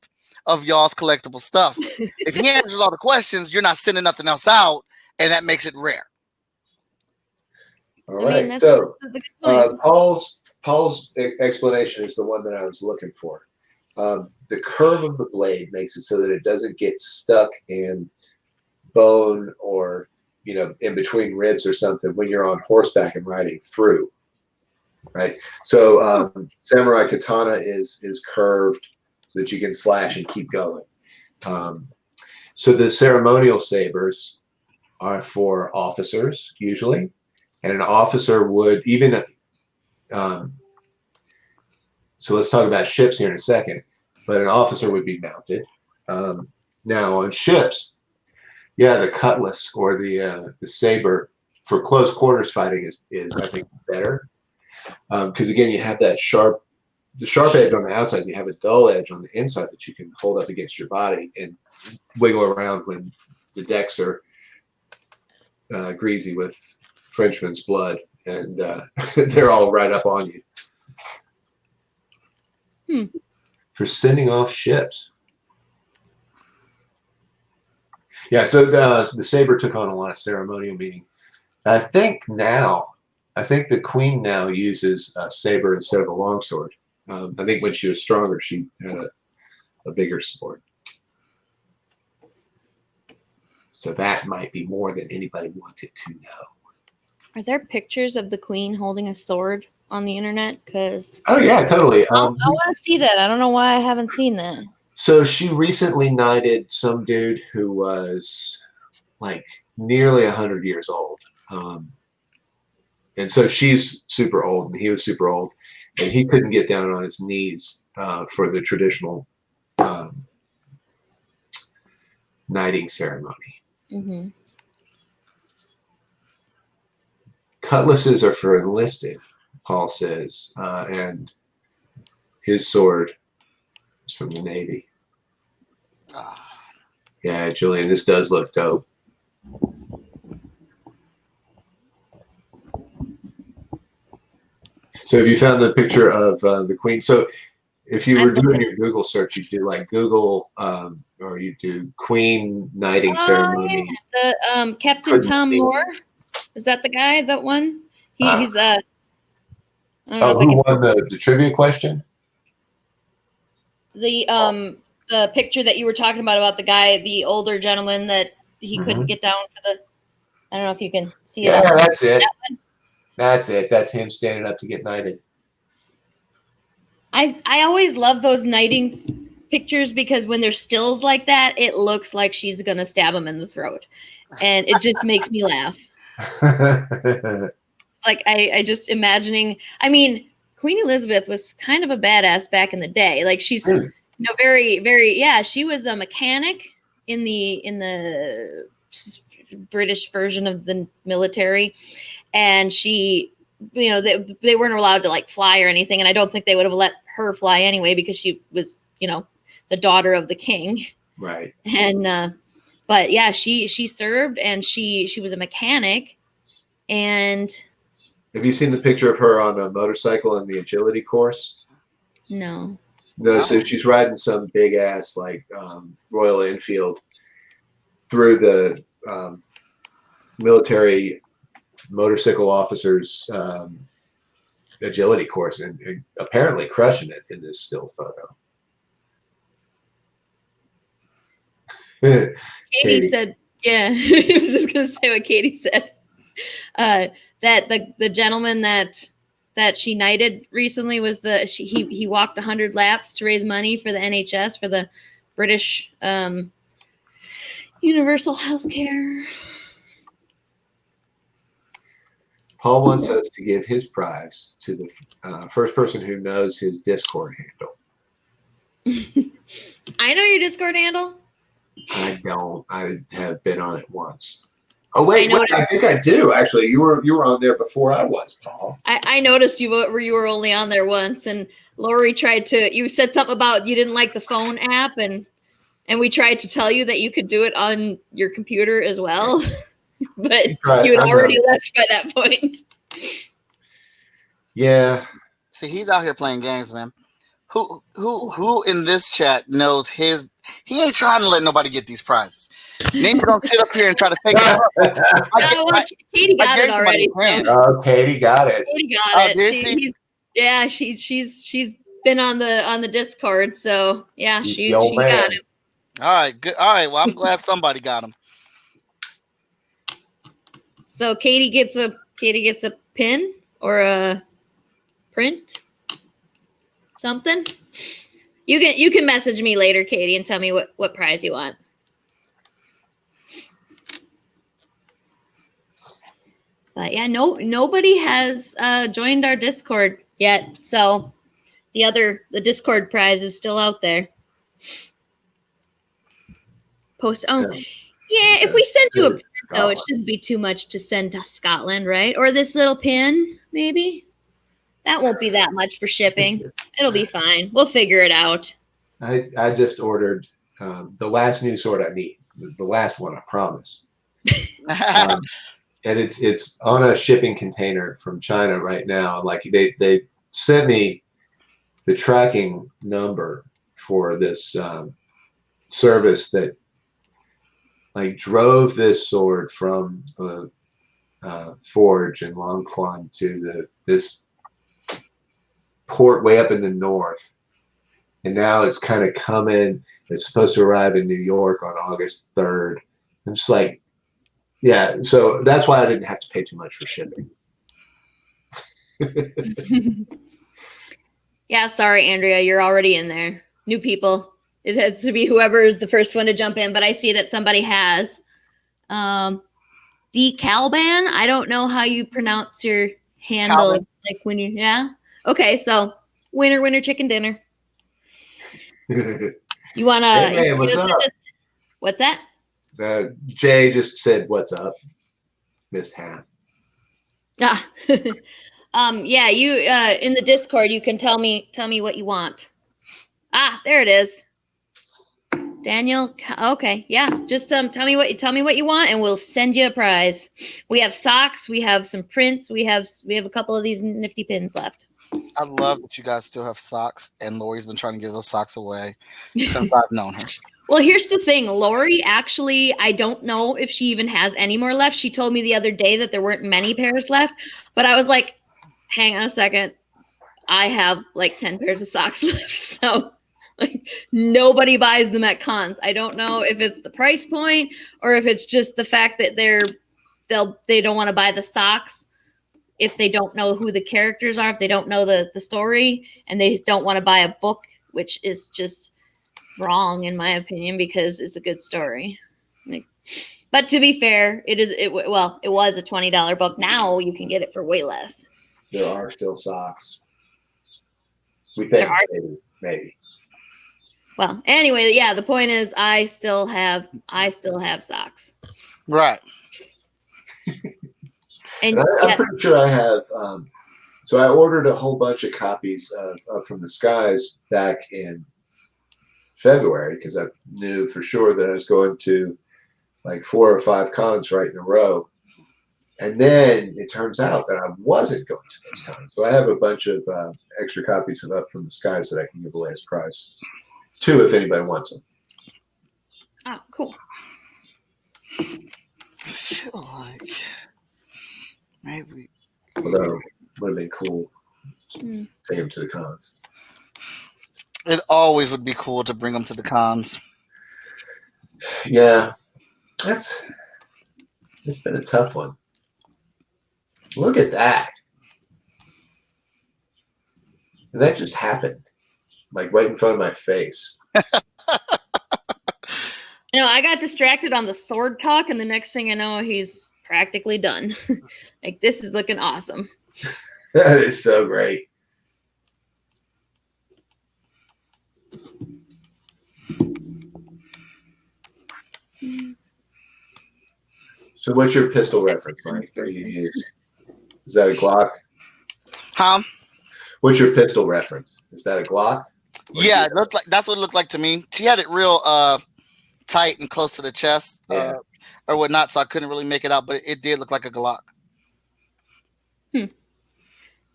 of y'all's collectible stuff. If he answers all the questions, you're not sending nothing else out, and that makes it rare. All I mean, right. that's So a good point. Paul's explanation is the one that I was looking for. The curve of the blade makes it so that it doesn't get stuck in bone or in between ribs or something when you're on horseback and riding through. Right. So samurai katana is curved so that you can slash and keep going. So the ceremonial sabers are for officers usually, and an officer would even. So let's talk about ships here in a second. But an officer would be mounted. Now on ships, the cutlass or the saber for close quarters fighting is I think better because again you have the sharp edge on the outside, and you have a dull edge on the inside that you can hold up against your body and wiggle around when the decks are greasy with Frenchman's blood and they're all right up on you. For sending off ships. Yeah, so the saber took on a lot of ceremonial meaning. I think the queen now uses a saber instead of a longsword. I think when she was stronger, she had a bigger sword. So that might be more than anybody wanted to know. Are there pictures of the queen holding a sword on the internet? Because Oh yeah, totally. I want to see that. I don't know why I haven't seen that. So she recently knighted some dude who was like nearly 100 years old. And so she's super old and he was super old and he couldn't get down on his knees for the traditional knighting ceremony. Mm-hmm. Cutlasses are for enlisted, Paul says, and his sword is from the Navy. Yeah, Julian, this does look dope. So have you found the picture of the queen? So if you were doing your Google search, you do like Google or you do Queen knighting ceremony. Yeah. The Captain Tom Moore. Is that the guy? That one? He's I don't know if I who can. won the trivia question? The picture that you were talking about the guy, the older gentleman that he couldn't get down for the. I don't know if you can see it. Yeah, that's it. That one? That's it. That's him standing up to get knighted. I always love those knighting pictures because when they're stills like that, it looks like she's gonna stab him in the throat, and it just makes me laugh. It's like I just imagining. I mean, Queen Elizabeth was kind of a badass back in the day. Like she's very, very she was a mechanic in the British version of the military, and she. They weren't allowed to like fly or anything, and I don't think they would have let her fly anyway because she was, the daughter of the king. Right. And but yeah, she served and she was a mechanic. And have you seen the picture of her on a motorcycle in the agility course? No. No, so she's riding some big ass like Royal Enfield through the military motorcycle officers agility course and apparently crushing it in this still photo. Katie said, yeah, I was just gonna say what Katie said. That the gentleman that she knighted recently was he walked 100 laps to raise money for the NHS for the British universal health care. Paul wants us to give his prize to the first person who knows his Discord handle. I know your Discord handle. I don't. I have been on it once. Oh wait, I think I do actually. You were on there before I was, Paul. I noticed you were only on there once, and Lori you said something about you didn't like the phone app, and we tried to tell you that you could do it on your computer as well. But you had already left by that point. Yeah. See, he's out here playing games, man. Who in this chat knows his? He ain't trying to let nobody get these prizes. Ninja don't sit up here and try to fake it up. Katie got gave it somebody already. a hand. Oh, Katie got it. Katie Oh, got it. did she? She's been on the Discord, so yeah, she The old man. got it. All right, good. All right, well, I'm glad somebody got him. So Katie gets a pin or a print, something. You can message me later, Katie, and tell me what prize you want. But yeah, nobody has joined our Discord yet, so the Discord prize is still out there. Post. Oh, yeah. If we send you a pin, though, it shouldn't be too much to send to Scotland, right? Or this little pin, maybe. That won't be that much for shipping. It'll be fine. We'll figure it out. I just ordered the last new sword I need. The last one, I promise. And it's on a shipping container from China right now. Like they sent me the tracking number for this service that like drove this sword from the forge in Longquan to this port way up in the north, and now it's kind of coming. It's supposed to arrive in New York on August 3rd. I'm just like, yeah. So that's why I didn't have to pay too much for shipping. Yeah, sorry, Andrea, you're already in there. New people. It has to be whoever is the first one to jump in, but I see that somebody has. Decalban? I don't know how you pronounce your handle. Calvin. Like when you, yeah? Okay, so winner, chicken dinner. You want to... Hey, man, what's up? What's that? Jay just said, "What's up?" Missed half. Ah. Yeah, you in the Discord, you can tell me what you want. Ah, there it is. Daniel, okay, yeah. Just tell me what you want, and we'll send you a prize. We have socks, we have some prints, we have a couple of these nifty pins left. I love that you guys still have socks, and Lori's been trying to give those socks away since I've known her. Well, here's the thing, Lori. Actually, I don't know if she even has any more left. She told me the other day that there weren't many pairs left, but I was like, hang on a second. I have like 10 pairs of socks left, so. Like nobody buys them at cons. I don't know if it's the price point or if it's just the fact that they don't want to buy the socks if they don't know who the characters are, if they don't know the story, and they don't want to buy a book, which is just wrong in my opinion because it's a good story. But to be fair, it was a $20 book. Now you can get it for way less. There are still socks. We think maybe. Well, anyway, yeah, the point is I still have socks. Right. And I'm pretty sure I have. So I ordered a whole bunch of copies of From the Skies back in February because I knew for sure that I was going to like 4 or 5 cons right in a row. And then it turns out that I wasn't going to those cons. So I have a bunch of extra copies of Up From the Skies that I can give away as prizes. 2 if anybody wants them. Oh, cool. I feel like maybe. Although would have been cool to Mm. take them to the cons. It always would be cool to bring them to the cons. Yeah, it's been a tough one. Look at that. And that just happened. Like right in front of my face. You know, I got distracted on the sword talk, and the next thing I know, he's practically done. Like, this is looking awesome. That is so great. So what's your pistol reference, Mike? What do you use? Is that a Glock? Huh? What's your pistol reference? Is that a Glock? Yeah, it looked like that's what it looked like to me. She had it real tight and close to the chest, Yeah. or whatnot, so I couldn't really make it out, but it did look like a Glock.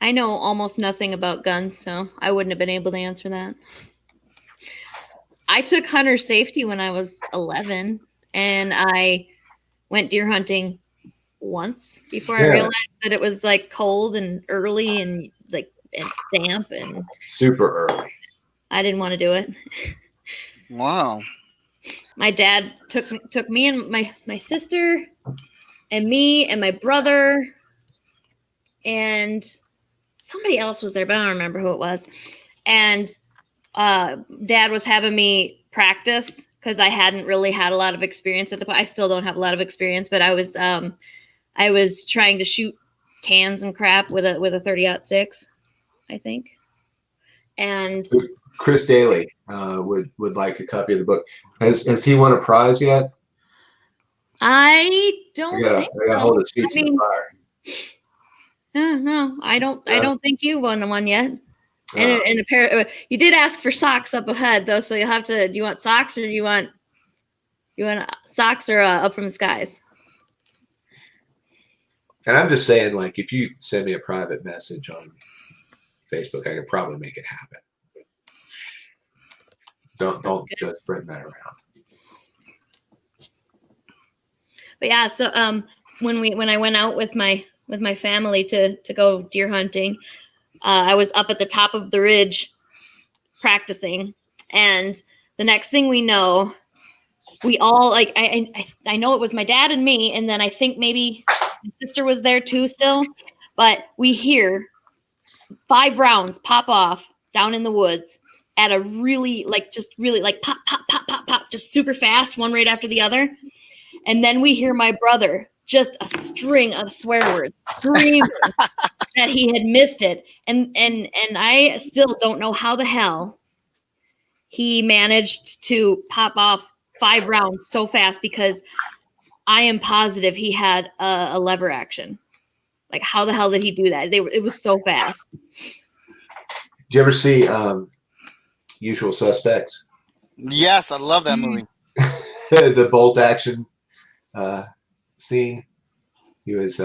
I know almost nothing about guns, so I wouldn't have been able to answer that. I took hunter safety when I was 11, and I went deer hunting once before I Yeah. realized that it was like cold and early and like and damp, and Super early. I didn't want to do it. Wow. My dad took me and my sister and me and my brother and somebody else was there, but I don't remember who it was. And Dad was having me practice because I hadn't really had a lot of experience at the point. I still don't have a lot of experience, but I was trying to shoot cans and crap with a 30-06, I think. And Chris Daly would like a copy of the book. Has he won a prize yet? I don't I think gotta so. hold his feet I to the mean, fire. no, I don't. I Yeah. don't think you won one yet. And a pair. You did ask for socks up ahead though, so you'll have to. Do you want socks or do you want socks or up from the skies? And I'm just saying, like, if you send me a private message on Facebook, I can probably make it happen. Don't just bring that around. But yeah, so when I went out with my family to go deer hunting, I was up at the top of the ridge practicing, and the next thing we know, we all like I know it was my dad and me, and then I think maybe my sister was there too still, but we hear 5 rounds pop off down in the woods at a really like pop pop pop pop pop, just super fast, one right after the other. And then we hear my brother just a string of swear words screaming that he had missed it. And I still don't know how the hell he managed to pop off 5 rounds so fast, because I am positive he had a lever action. Like, how the hell did he do that? It was so fast. Did you ever see Usual Suspects? Yes, I love that movie. The bolt action scene. He was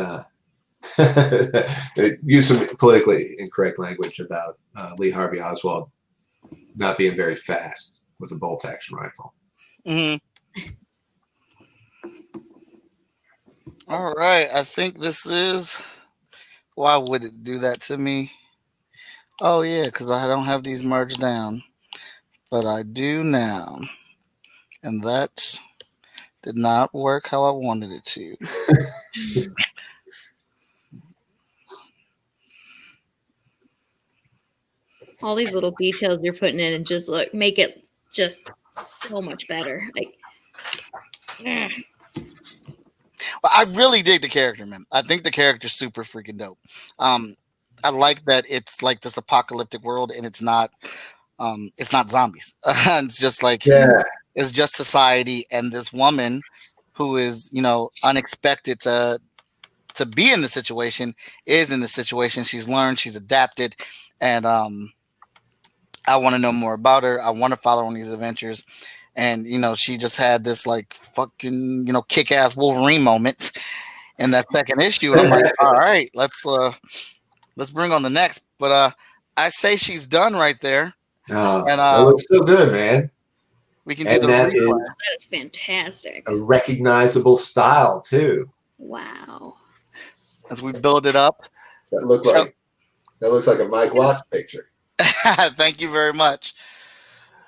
they used some politically incorrect language about Lee Harvey Oswald not being very fast with a bolt action rifle. Hmm. All right, I think this is. Why would it do that to me? Oh yeah, because I don't have these merged down, but I do now, and that did not work how I wanted it to. All these little details you're putting in and just make it just so much better. Like, But I really dig the character, man. I think the character's super freaking dope. I like that it's like this apocalyptic world, and it's not zombies. It's just like it's just society, and this woman who is unexpected to be in the situation is in the situation. She's learned, she's adapted, and I want to know more about her. I want to follow her on these adventures. And, she just had this like fucking, kick-ass Wolverine moment in that second issue. And I'm like, all right, let's bring on the next. But I say she's done right there. Oh, And that looks so good, man. we can And do the that replay. is that is fantastic. a recognizable style too. Wow. As we build it up. That looks like a Mike Watts picture. Thank you very much.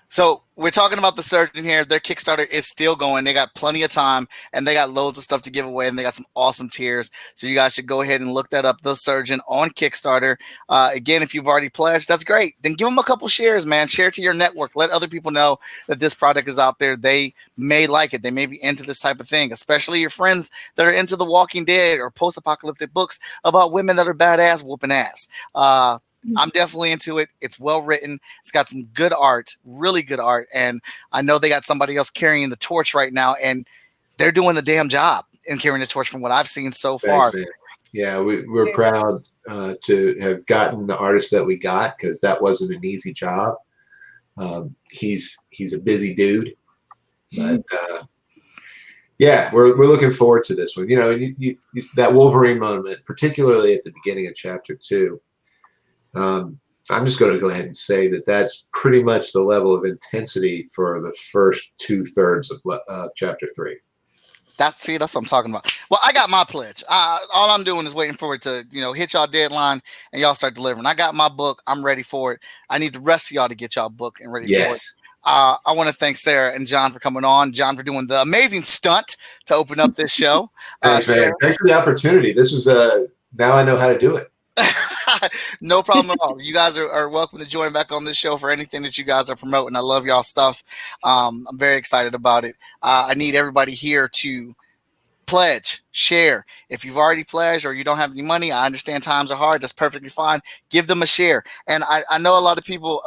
So we're talking about the Surgeon here. Their Kickstarter is still going. They got plenty of time, and they got loads of stuff to give away, and they got some awesome tiers. So you guys should go ahead and look that up, The Surgeon on Kickstarter. Again, if you've already pledged, that's great. Then give them a couple shares, man. Share it to your network. Let other people know that this product is out there. They may like it. They may be into this type of thing, especially your friends that are into The Walking Dead or post-apocalyptic books about women that are badass whooping ass. I'm definitely into it. It's well written. It's got some good art, really good art. And I know they got somebody else carrying the torch right now, and they're doing the damn job in carrying the torch from what I've seen so far. Thanks, man. Yeah, we're proud to have gotten the artist that we got, because that wasn't an easy job. He's a busy dude, but yeah, we're looking forward to this one. You that Wolverine moment, particularly at the beginning of chapter 2. I'm just going to go ahead and say that that's pretty much the level of intensity for the first 2/3 of chapter 3. That's what I'm talking about. Well, I got my pledge. All I'm doing is waiting for it to, hit y'all deadline and y'all start delivering. I got my book. I'm ready for it. I need the rest of y'all to get y'all book and ready for it. Yes. I want to thank Sarah and John for coming on. John for doing the amazing stunt to open up this show. Thanks, man. Thanks for the opportunity. This was now I know how to do it. No problem at all. You guys are welcome to join back on this show for anything that you guys are promoting. I love y'all stuff. I'm very excited about it. I need everybody here to pledge, share. If you've already pledged or you don't have any money, I understand times are hard. That's perfectly fine. Give them a share. And I know a lot of people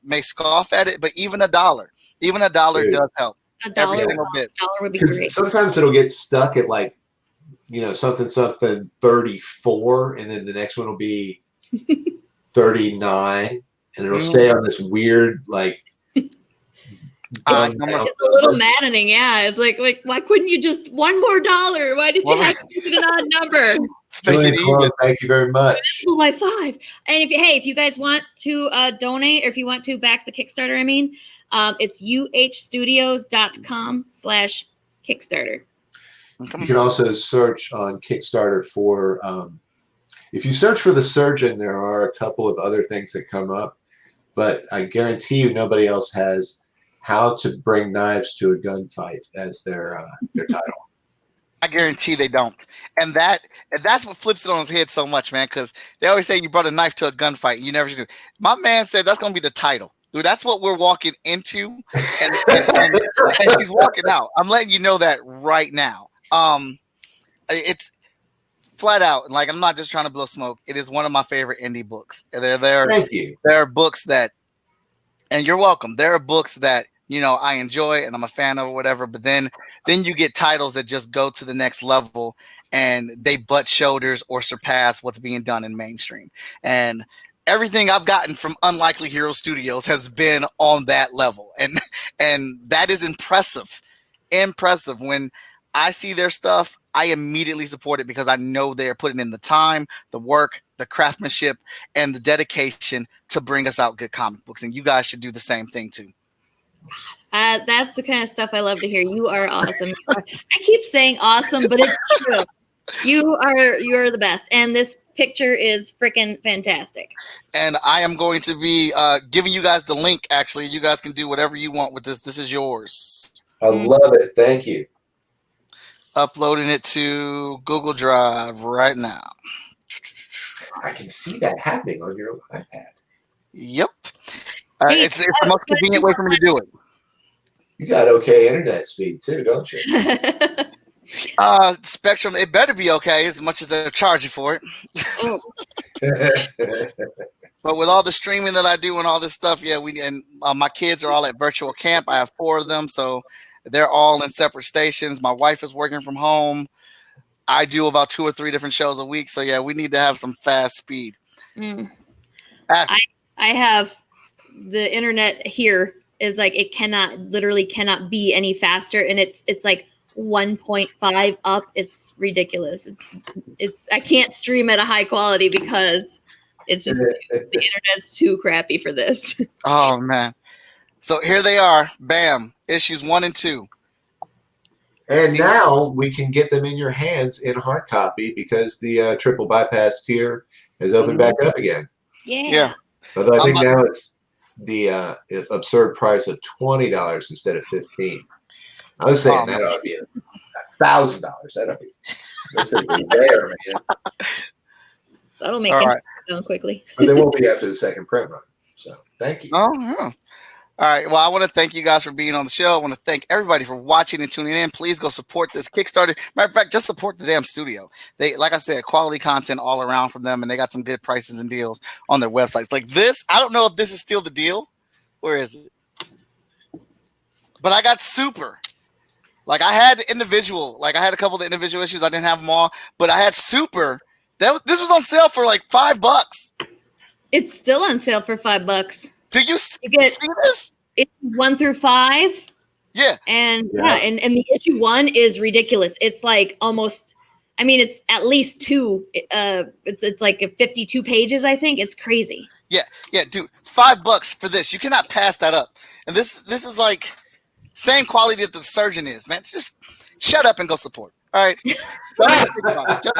may scoff at it, but even $1 Dude. does help. $1, Every single bit. $1 would be 'Cause great. sometimes it'll get stuck at like, something 34, and then the next one will be 39, and it'll stay on this weird like. It's It's a little maddening, yeah. It's like why couldn't you just $1 more? Why did you have to make it an odd number? Make it even. Thank you very much. By 5. And if you guys want to donate, or if you want to back the Kickstarter, it's uhstudios.com/Kickstarter. You can also search on Kickstarter for. If you search for The Surgeon, there are a couple of other things that come up, but I guarantee you nobody else has How to Bring Knives to a Gunfight as their title. I guarantee they don't. And that's what flips it on his head so much, man, because they always say you brought a knife to a gunfight. You never should do. My man said that's going to be the title. Dude, that's what we're walking into. And she's walking out. I'm letting you know that right now. It's flat out. Like, I'm not just trying to blow smoke. It is one of my favorite indie books. Thank you. There are books that, and you're welcome. There are books that, I enjoy and I'm a fan of or whatever, but then you get titles that just go to the next level and they butt shoulders or surpass what's being done in mainstream. And everything I've gotten from Unlikely Hero Studios has been on that level. And that is impressive. When I see their stuff, I immediately support it because I know they're putting in the time, the work, the craftsmanship, and the dedication to bring us out good comic books. And you guys should do the same thing too. That's the kind of stuff I love to hear. You are awesome. I keep saying awesome, but it's true. You are the best. And this picture is freaking fantastic. And I am going to be giving you guys the link. Actually, you guys can do whatever you want with this. This is yours. I love it. Thank you. Uploading it to Google Drive right now. I can see that happening on your iPad. Yep. It's the most convenient way for me to do it. You got okay internet speed too, don't you? Spectrum, it better be okay as much as they're charging for it. But with all the streaming that I do and all this stuff, yeah, my kids are all at virtual camp. I have 4 of them, so they're all in separate stations. My wife is working from home. I do about 2 or 3 different shows a week, so yeah, we need to have some fast speed. I have the internet here is like it literally cannot be any faster, and it's like 1.5 up. It's ridiculous. It's I can't stream at a high quality because it's just the internet's too crappy for this. Oh man. So here they are. Bam. Issues 1 and 2. And now we can get them in your hands in hard copy because the triple bypass tier has opened back up again. Yeah. Although I think now it's the absurd price of $20 instead of $15. I was saying that ought to be $1,000. That ought to be there, man. That'll make All it right. done quickly. But they won't be after the second print run. So thank you. Oh, yeah. All right. Well, I want to thank you guys for being on the show. I want to thank everybody for watching and tuning in. Please go support this Kickstarter. Matter of fact, just support the damn studio. They, like I said, quality content all around from them, and they got some good prices and deals on their websites. Like this, I don't know if this is still the deal. Where is it? But I got Super. Like I had the individual. Like I had a couple of the individual issues. I didn't have them all, but I had Super. This was on sale for like $5. It's still on sale for $5. Do you see this? It's 1 through 5. Yeah. And and the issue 1 is ridiculous. It's like almost I mean, it's at least two. It's like 52 pages, I think. It's crazy. Yeah, dude, $5 for this. You cannot pass that up. And this is like same quality that the Surgeon is, man. Just shut up and go support. All right. Don't even think about it.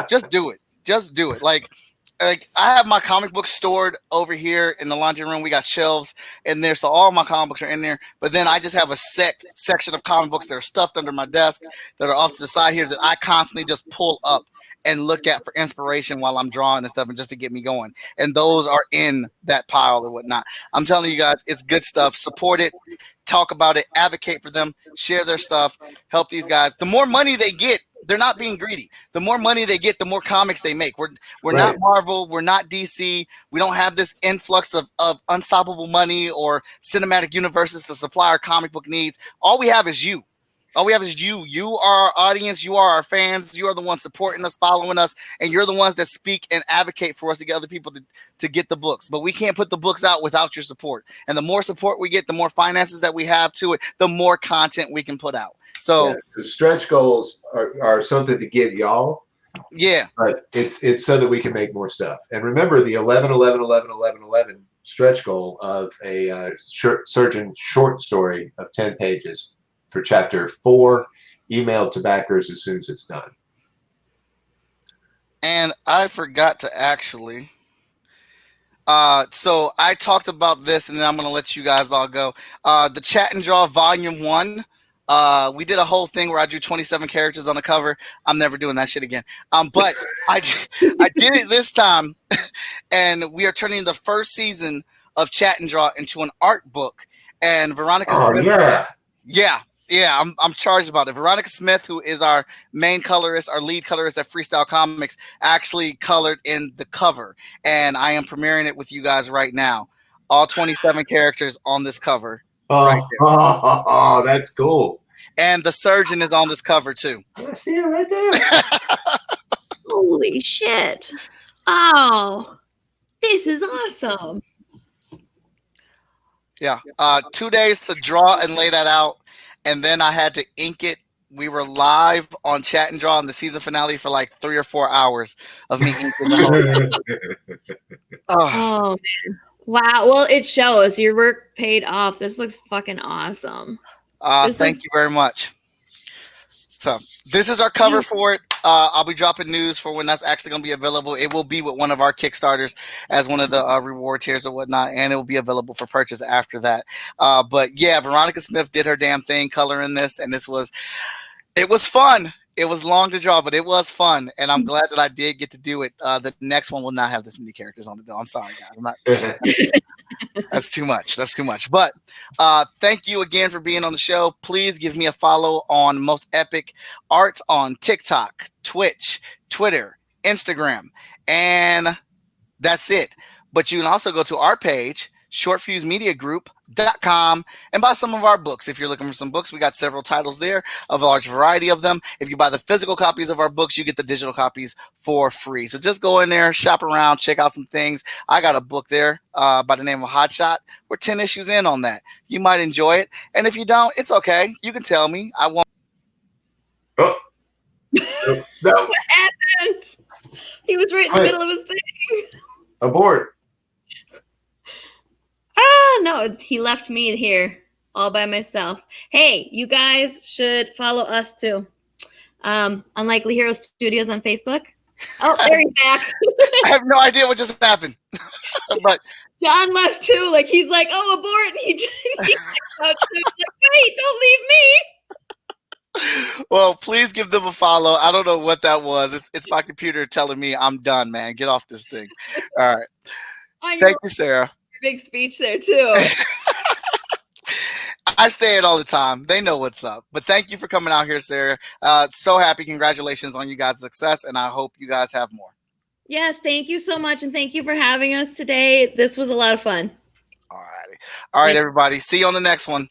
Just do it. Just do it. Like I have my comic books stored over here in the laundry room. We got shelves in there, so all my comic books are in there. But then I just have a section of comic books that are stuffed under my desk that are off to the side here that I constantly just pull up and look at for inspiration while I'm drawing and stuff, and just to get me going. And those are in that pile or whatnot. I'm telling you guys, it's good stuff. Support it, talk about it, advocate for them, share their stuff, help these guys. The more money they get, they're not being greedy. The more money they get, the more comics they make. We're not Marvel. We're not DC. We don't have this influx of unstoppable money or cinematic universes to supply our comic book needs. All we have is you. All we have is you. You are our audience. You are our fans. You are the ones supporting us, following us, and you're the ones that speak and advocate for us to get other people to get the books. But we can't put the books out without your support. And the more support we get, the more finances that we have to it, the more content we can put out. So the stretch goals are something to give y'all. Yeah. But it's so that we can make more stuff. And remember the 11-11-11-11-11 stretch goal of a Surgeon short story of 10 pages for chapter 4, emailed to backers as soon as it's done. And I forgot to actually. So I talked about this, and then I'm going to let you guys all go. The Chat and Draw Volume 1. We did a whole thing where I drew 27 characters on the cover. I'm never doing that shit again. But I did it this time, and we are turning the first season of Chat and Draw into an art book. And Veronica Smith, yeah, I'm charged about it. Veronica Smith, who is our main colorist, our lead colorist at Freestyle Comics, actually colored in the cover, and I am premiering it with you guys right now. All 27 characters on this cover. Oh, that's cool. And the Surgeon is on this cover too. I see it right there. Holy shit. Oh, this is awesome. Yeah. 2 days to draw and lay that out. And then I had to ink it. We were live on Chat and Draw on the season finale for like 3 or 4 hours of me inking the whole. Oh, man. Wow. Well, it shows your work paid off. This looks fucking awesome. Thank you very much. So this is our cover for it. I'll be dropping news for when that's actually going to be available. It will be with one of our Kickstarters as one of the reward tiers or whatnot, and it will be available for purchase after that. But yeah, Veronica Smith did her damn thing coloring this, and it was fun. It was long to draw, but it was fun, and I'm glad that I did get to do it. The next one will not have this many characters on it, though. I'm sorry, guys. I'm not. That's too much. That's too much. But thank you again for being on the show. Please give me a follow on Most Epic Art on TikTok, Twitch, Twitter, Instagram, and that's it. But you can also go to our page, shortfusemediagroup.com, and buy some of our books. If you're looking for some books, we got several titles there, of a large variety of them. If you buy the physical copies of our books, you get the digital copies for free. So just go in there, shop around, check out some things. I got a book there by the name of Hot Shot. We're 10 issues in on that. You might enjoy it. And if you don't, it's okay. You can tell me. I won't. Oh. No. What happened? He was right in the middle of his thing. Abort. No, he left me here all by myself. Hey, you guys should follow us too. Unlikely Hero Studios on Facebook. Oh, there he's back. I have no idea what just happened. But John left too. Like he's like, oh, abort. And he out too. Like, wait, don't leave me. Well, please give them a follow. I don't know what that was. It's my computer telling me I'm done, man. Get off this thing. All right. Thank you, Sarah. Big speech there too. I say it all the time. They know what's up. But thank you for coming out here, Sarah. So happy. Congratulations on you guys' success, and I hope you guys have more. Yes, thank you so much, and thank you for having us today. This was a lot of fun. All righty. All right, everybody. See you on the next one.